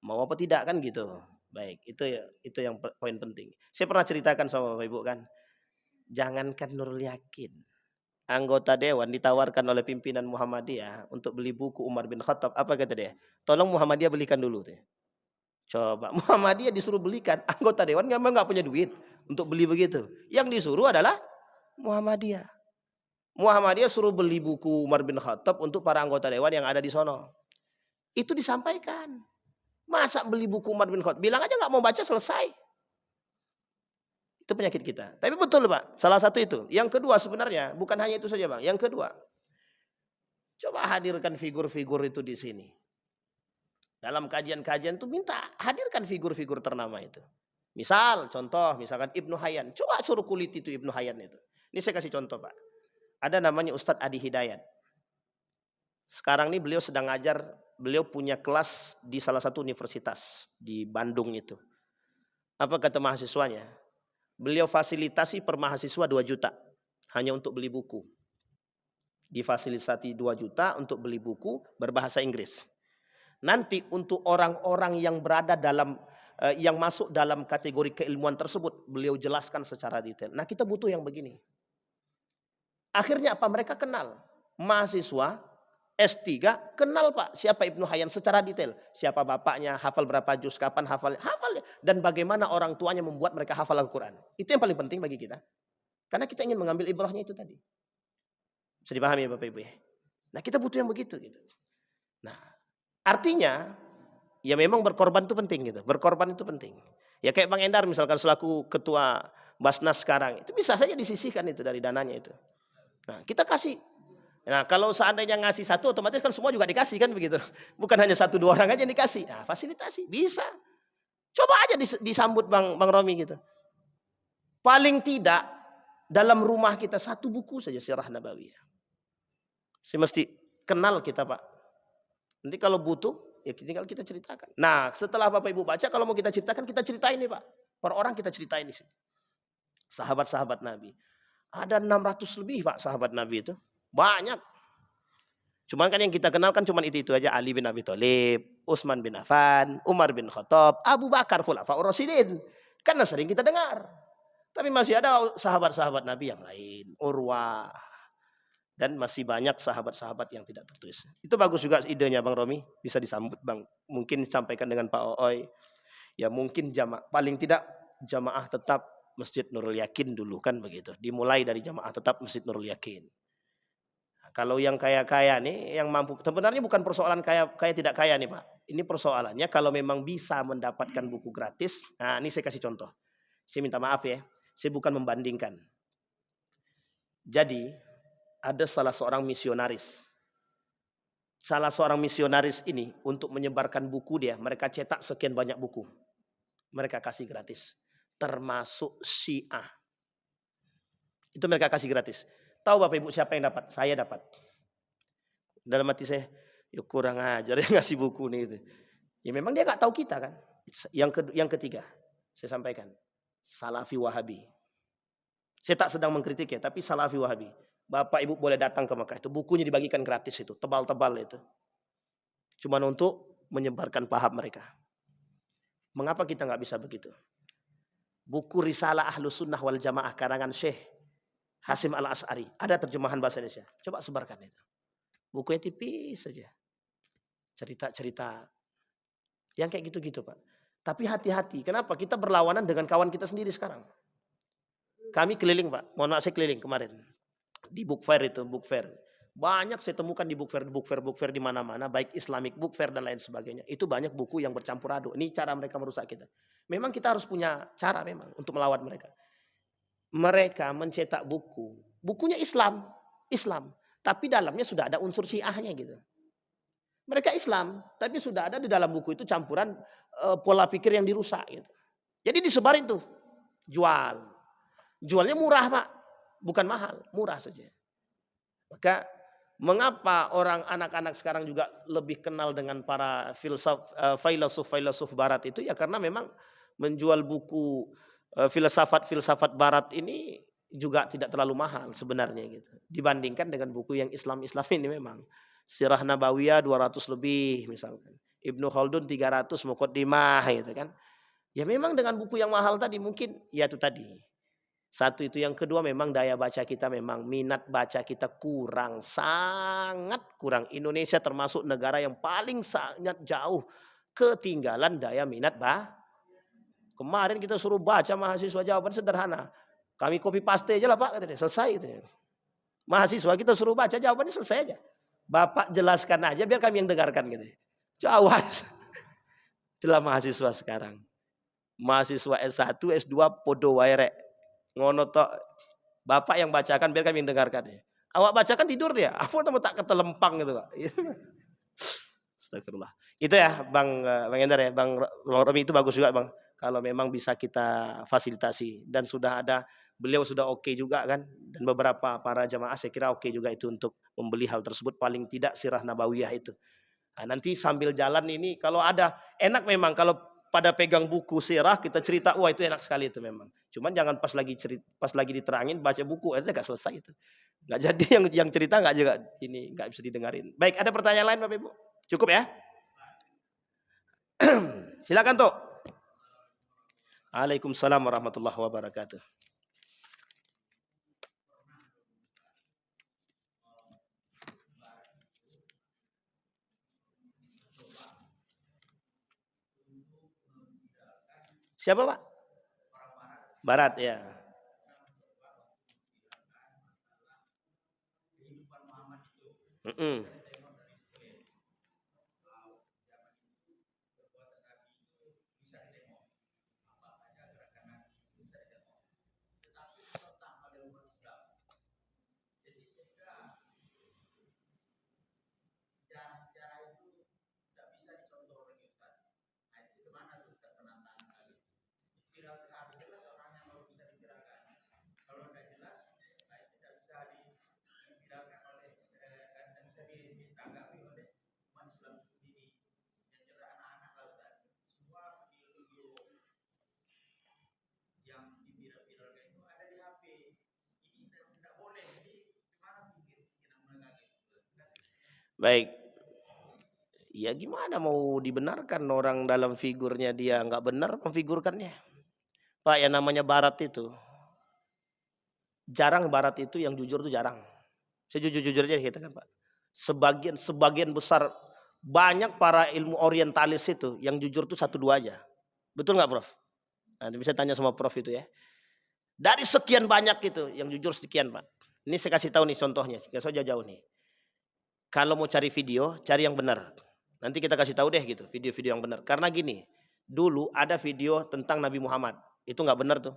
mau apa tidak kan gitu. Baik, itu yang poin penting. Saya pernah ceritakan sama Bapak Ibu kan. Jangankan Nurul Yakin, anggota dewan ditawarkan oleh pimpinan Muhammadiyah untuk beli buku Umar bin Khattab. Apa kata dia? Tolong Muhammadiyah belikan dulu. Coba Muhammadiyah disuruh belikan, anggota dewan memang nggak punya duit untuk beli begitu. Yang disuruh adalah Muhammadiyah. Muhammadiyah suruh beli buku Umar bin Khattab untuk para anggota dewan yang ada di sono. Itu disampaikan. Masa beli buku Umar bin Khattab? Bilang aja nggak mau baca selesai. Itu penyakit kita. Tapi betul Pak, salah satu itu. Yang kedua sebenarnya bukan hanya itu saja Bang. Yang kedua, coba hadirkan figur-figur itu di sini. Dalam kajian-kajian itu minta hadirkan figur-figur ternama itu. Misal, contoh, misalkan Ibnu Hayyan. Coba suruh kulit itu Ibnu Hayyan itu. Ini saya kasih contoh Pak. Ada namanya Ustadz Adi Hidayat. Sekarang ini beliau sedang ngajar, beliau punya kelas di salah satu universitas di Bandung itu. Apa kata mahasiswanya? Beliau fasilitasi per mahasiswa 2 juta hanya untuk beli buku. Difasilitasi 2 juta untuk beli buku berbahasa Inggris. Nanti untuk orang-orang yang berada dalam yang masuk dalam kategori keilmuan tersebut, beliau jelaskan secara detail. Nah, kita butuh yang begini. Akhirnya apa? Mereka kenal. Mahasiswa S3 kenal Pak siapa Ibnu Hayyan secara detail. Siapa bapaknya, hafal berapa juz, kapan hafal, dan bagaimana orang tuanya membuat mereka hafal Al-Quran. Itu yang paling penting bagi kita. Karena kita ingin mengambil ibrahnya itu tadi. Bisa dipahami ya Bapak Ibu ya. Nah, kita butuh yang begitu gitu. Nah, artinya ya memang berkorban itu penting gitu. Berkorban itu penting. Ya kayak Bang Endar misalkan selaku ketua Basnas sekarang, itu bisa saja disisihkan itu dari dananya itu. Nah, kita kasih. Nah, kalau seandainya ngasih satu, otomatis kan semua juga dikasih kan begitu. Bukan hanya 1-2 orang aja yang dikasih. Nah, fasilitasi bisa. Coba aja disambut Bang Romi gitu. Paling tidak dalam rumah kita 1 buku saja Sirah Nabawiyah. Saya mesti kenal kita Pak. Nanti kalau butuh, ya tinggal kita ceritakan. Nah, setelah Bapak Ibu baca, kalau mau kita ceritakan, kita ceritain nih Pak. Per orang kita ceritain di sini. Sahabat-sahabat Nabi. Ada 600 lebih Pak sahabat Nabi itu. Banyak. Cuman kan yang kita kenal kan cuman itu aja. Ali bin Abi Thalib, Utsman bin Affan, Umar bin Khattab, Abu Bakar, Khulafaur Rasyidin. Karena sering kita dengar. Tapi masih ada sahabat-sahabat Nabi yang lain. Urwah. Dan masih banyak sahabat-sahabat yang tidak tertulis. Itu bagus juga idenya Bang Romi. Bisa disambut Bang. Mungkin sampaikan dengan Pak Ooi. Ya mungkin paling tidak jamaah tetap Masjid Nurul Yakin dulu kan begitu. Dimulai dari jamaah tetap Masjid Nurul Yakin. Nah, kalau yang kaya-kaya nih, yang mampu, sebenarnya bukan persoalan kaya tidak kaya nih Pak. Ini persoalannya kalau memang bisa mendapatkan buku gratis. Nah ini saya kasih contoh. Saya minta maaf ya, saya bukan membandingkan. Jadi ada salah seorang misionaris. salah seorang misionaris ini untuk menyebarkan buku dia, mereka cetak sekian banyak buku. Mereka kasih gratis. Termasuk Syiah. Itu mereka kasih gratis. Tahu Bapak Ibu siapa yang dapat? Saya dapat. Dalam hati saya, ya kurang ajar yang ngasih buku nih gitu. Ya memang dia nggak tahu kita kan. Yang ketiga, saya sampaikan. Salafi Wahabi. Saya tak sedang mengkritik ya, tapi Salafi Wahabi. Bapak Ibu boleh datang ke Mekah itu. Bukunya dibagikan gratis itu. Tebal-tebal itu. Cuman untuk menyebarkan paham mereka. Mengapa kita nggak bisa begitu? Buku Risalah Ahlus Sunnah wal Jamaah karangan Syekh Hasim Al-Asy'ari. Ada terjemahan bahasa Indonesia. Coba sebarkan itu. Bukunya tipis saja. Cerita-cerita. Yang kayak gitu-gitu Pak. Tapi hati-hati. Kenapa? Kita berlawanan dengan kawan kita sendiri sekarang. Kami keliling Pak. Mohon maaf saya keliling kemarin. Di book fair itu. Book fair. Banyak saya temukan di book fair di mana-mana. Baik Islamic book fair dan lain sebagainya. Itu banyak buku yang bercampur aduk. Ini cara mereka merusak kita. Memang kita harus punya cara memang untuk melawan mereka. Mereka mencetak buku. Bukunya Islam. Tapi dalamnya sudah ada unsur syiahnya gitu. Mereka Islam. Tapi sudah ada di dalam buku itu campuran pola pikir yang dirusak gitu. Jadi disebarin tuh. Jualnya murah Pak. Bukan mahal. Murah saja. Maka mengapa anak-anak sekarang juga lebih kenal dengan para filsuf barat itu ya karena memang menjual buku filsafat barat ini juga tidak terlalu mahal sebenarnya gitu. Dibandingkan dengan buku yang Islam ini memang. Sirah Nabawiyah 200 lebih misalkan. Ibnu Khaldun 300 Muqaddimah gitu kan. Ya memang dengan buku yang mahal tadi mungkin ya itu tadi. Satu itu, yang kedua memang daya baca kita memang minat baca kita kurang, sangat kurang. Indonesia termasuk negara yang paling sangat jauh ketinggalan daya minat Kemarin kita suruh baca mahasiswa jawaban sederhana. Kami copy paste aja lah Pak, katanya, selesai katanya. Mahasiswa kita suruh baca jawabannya selesai aja. Bapak jelaskan aja biar kami yang dengarkan gitu. Jawab. Itulah mahasiswa sekarang. Mahasiswa S1, S2 podo wae rek. Ngono tok. Bapak yang bacakan biar kami yang dengarkan. Awak bacakan tidur dia. Apa nama tak ketelempang gitu Pak. Astagfirullah. Itu ya Bang Endar ya, Bang Romi itu bagus juga Bang. Kalau memang bisa kita fasilitasi dan sudah ada, beliau sudah oke juga kan, dan beberapa para jamaah saya kira oke juga itu untuk membeli hal tersebut, paling tidak Sirah Nabawiyah itu. Nah, nanti sambil jalan ini kalau ada enak memang kalau pada pegang buku sirah kita cerita, wah itu enak sekali itu memang. Cuman jangan pas lagi diterangin baca buku, akhirnya gak selesai itu. Nggak jadi yang cerita nggak juga ini nggak bisa didengarin. Baik, ada pertanyaan lain Bapak Ibu? Cukup ya? Silakan Tok. Waalaikumsalam warahmatullahi wabarakatuh. Siapa Pak? Barat ya. Baik. Ya gimana mau dibenarkan orang dalam figurnya dia nggak benar memfigurkannya. Pak, yang namanya barat itu. Jarang barat itu yang jujur itu jarang. Saya jujur aja kita kan Pak. Sebagian besar banyak para ilmu orientalis itu yang jujur itu 1-2 aja. Betul nggak Prof? Nanti bisa tanya sama Prof itu ya. Dari sekian banyak itu yang jujur sekian Pak. Ini saya kasih tahu nih contohnya, saya jauh-jauh nih. Kalau mau cari video, cari yang benar. Nanti kita kasih tahu deh gitu, video-video yang benar. Karena gini, dulu ada video tentang Nabi Muhammad. Itu nggak benar tuh.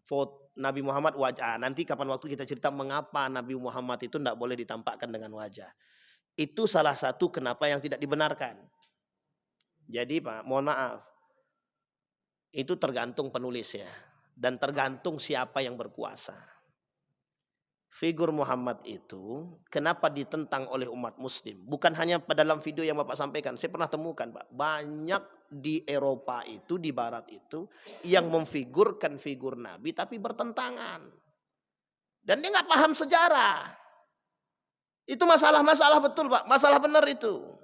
Foto Nabi Muhammad wajah. Nanti kapan waktu kita cerita mengapa Nabi Muhammad itu nggak boleh ditampakkan dengan wajah. Itu salah satu kenapa yang tidak dibenarkan. Jadi Pak, mohon maaf, itu tergantung penulis ya, dan tergantung siapa yang berkuasa. Figur Muhammad itu kenapa ditentang oleh umat muslim? Bukan hanya dalam video yang Bapak sampaikan. Saya pernah temukan Pak, banyak di Eropa itu, di Barat itu, yang memfigurkan figur Nabi tapi bertentangan. Dan dia nggak paham sejarah. Itu masalah-masalah betul Pak, masalah benar itu.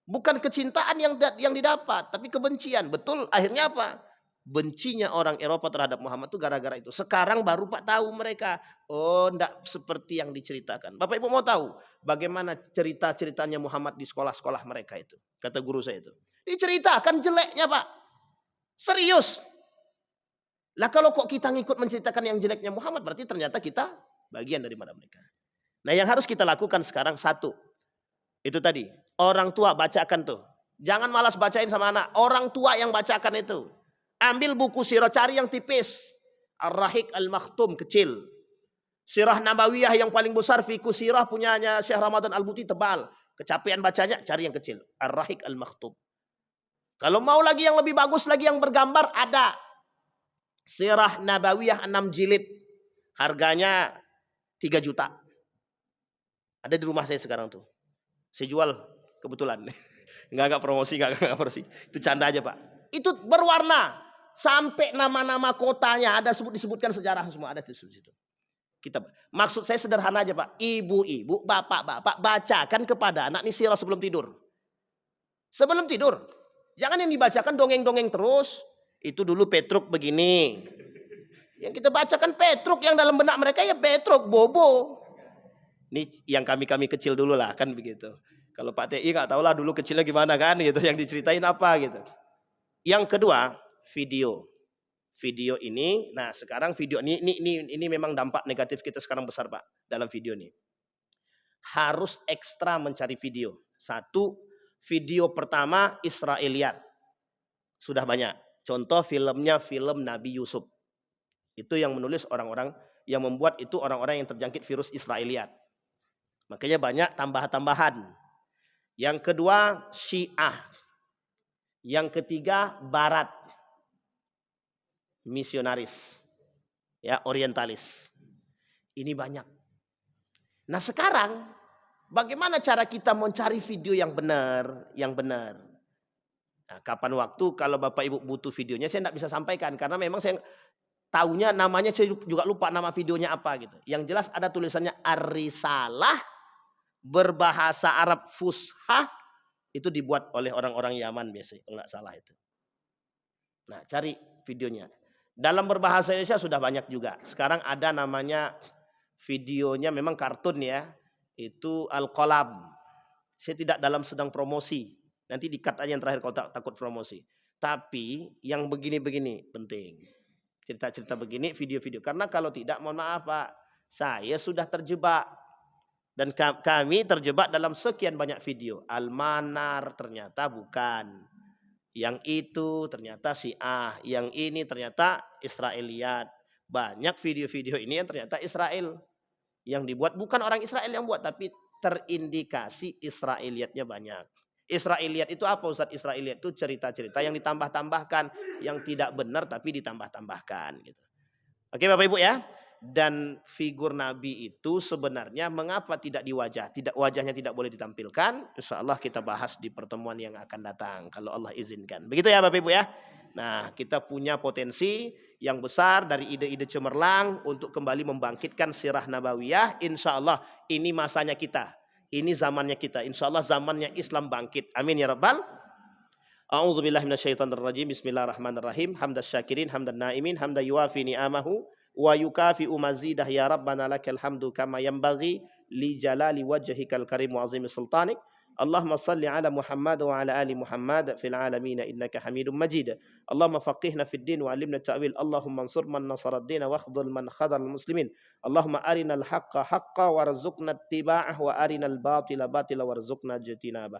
Bukan kecintaan yang didapat, tapi kebencian. Betul, akhirnya apa? Bencinya orang Eropa terhadap Muhammad itu gara-gara itu. Sekarang baru Pak tahu mereka, oh enggak seperti yang diceritakan. Bapak Ibu mau tahu bagaimana cerita-ceritanya Muhammad di sekolah-sekolah mereka itu? Kata guru saya itu. Diceritakan jeleknya Pak. Serius. Lah kalau kok kita ngikut menceritakan yang jeleknya Muhammad, berarti ternyata kita bagian daripada mereka. Nah yang harus kita lakukan sekarang satu. Itu tadi, orang tua bacakan tuh. Jangan malas bacain sama anak, orang tua yang bacakan itu. Ambil buku sirah, cari yang tipis. Ar-Rahiq Al-Makhtum kecil. Sirah Nabawiyah yang paling besar, Fiqh Sirah punyanya Syekh Ramadan Al-Buti tebal. Kecapean bacanya, cari yang kecil. Ar-Rahiq Al-Makhtum. Kalau mau lagi yang lebih bagus lagi yang bergambar, ada. Sirah Nabawiyah 6 jilid. Harganya 3 juta. Ada di rumah saya sekarang tuh. Saya jual kebetulan. Enggak promosi, enggak promosi. Itu canda aja Pak. Itu berwarna. Sampai nama-nama kotanya ada disebutkan sejarah semua ada di situ. Kita maksud saya sederhana aja Pak. Ibu-ibu, bapak-bapak bacakan kepada anak ini sirah sebelum tidur. Sebelum tidur. Jangan yang dibacakan dongeng-dongeng terus. Itu dulu Petruk begini. Yang kita bacakan Petruk, yang dalam benak mereka ya Petruk, Bobo. Ini yang kami kecil dulu lah kan begitu. Kalau Pak TI nggak tahu lah dulu kecilnya gimana kan gitu. Yang diceritain apa gitu. Yang kedua video. Video ini, nah sekarang video ini memang dampak negatif kita sekarang besar Pak dalam video ini. Harus ekstra mencari video. Satu, video pertama Israiliyat. Sudah banyak. Contoh filmnya film Nabi Yusuf. Itu yang menulis orang-orang yang membuat itu orang-orang yang terjangkit virus Israiliyat. Makanya banyak tambahan-tambahan. Yang kedua Syiah. Yang ketiga Barat. Misionaris. Ya, orientalis. Ini banyak. Nah, sekarang bagaimana cara kita mencari video yang benar, Nah, kapan waktu kalau Bapak Ibu butuh videonya saya enggak bisa sampaikan karena memang saya taunya namanya saya juga lupa nama videonya apa gitu. Yang jelas ada tulisannya Ar-Risalah berbahasa Arab Fusha, itu dibuat oleh orang-orang Yaman biasanya kalau nggak salah itu. Nah, cari videonya. Dalam berbahasa Indonesia sudah banyak juga. Sekarang ada namanya videonya memang kartun ya. Itu Al-Qalam. Saya tidak dalam sedang promosi. Nanti di-cut aja yang terakhir kalau takut promosi. Tapi yang begini-begini penting. Cerita-cerita begini, video-video. Karena kalau tidak, mohon maaf Pak, saya sudah terjebak. Dan kami terjebak dalam sekian banyak video. Al-Manar ternyata bukan. Yang itu ternyata Syiah. Yang ini ternyata Israiliyat. Banyak video-video ini yang ternyata Israel. Yang dibuat bukan orang Israel yang buat. Tapi terindikasi Israiliyatnya banyak. Israiliyat itu apa Ustaz? Israiliyat itu cerita-cerita yang ditambah-tambahkan. Yang tidak benar tapi ditambah-tambahkan. Gitu. Oke Bapak Ibu ya. Dan figur Nabi itu sebenarnya mengapa tidak wajahnya tidak boleh ditampilkan. Insya Allah kita bahas di pertemuan yang akan datang kalau Allah izinkan. Begitu ya Bapak Ibu ya. Nah kita punya potensi yang besar dari ide-ide cemerlang untuk kembali membangkitkan sirah nabawiyah. Insya Allah ini masanya kita. Ini zamannya kita. Insya Allah zamannya Islam bangkit. Amin ya Rabbal. A'udzubillahi minasyaitonirrajim. Bismillahirrahmanirrahim. Hamdas syakirin, hamdan naimin, hamdan yuafi ni'amahu wa yukafi'u mazidah ya Rabbana lakal hamdu kama yanbaghi li jalali wajhikal karim wa azimi sultanik. Allahumma salli ala Muhammad wa ala ali Muhammad fil alamin innaka Hamidum Majid. Allahumma faqihna fid din wa alimna ta'wil. Allahumma ansur man nasara ad-din wa akhdhul man khadhal muslimin. Allahumma arinal haqqa haqqa warzuqna ittiba'ah wa arinal batila batila warzuqna ijtinabah.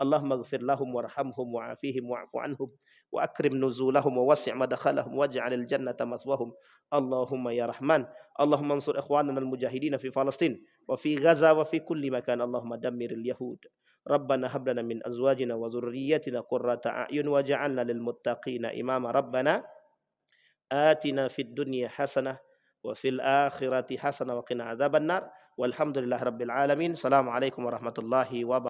Allahumma ighfir lahum warhamhum wa'afihim wa'fu anhum wa akrim nuzulahum wa wasi' madkhalahum waj'alil jannata mathwahum. Allahumma ya Rahman, Allahumma ansur ikhwanana al-mujahidin fi Palestin wa fi Gaza wa fi kulli makan. Allahumma dammiril yahud. Rabbana hab lana min azwajina wa dhurriyyatina qurrata a'yun waj'alna lil muttaqina imama. Rabbana atina fid dunya hasanah wa fil akhirati hasanah wa qina adzabannar. Walhamdulillahirabbil alamin. Assalamualaikum warahmatullahi wabarakatuh.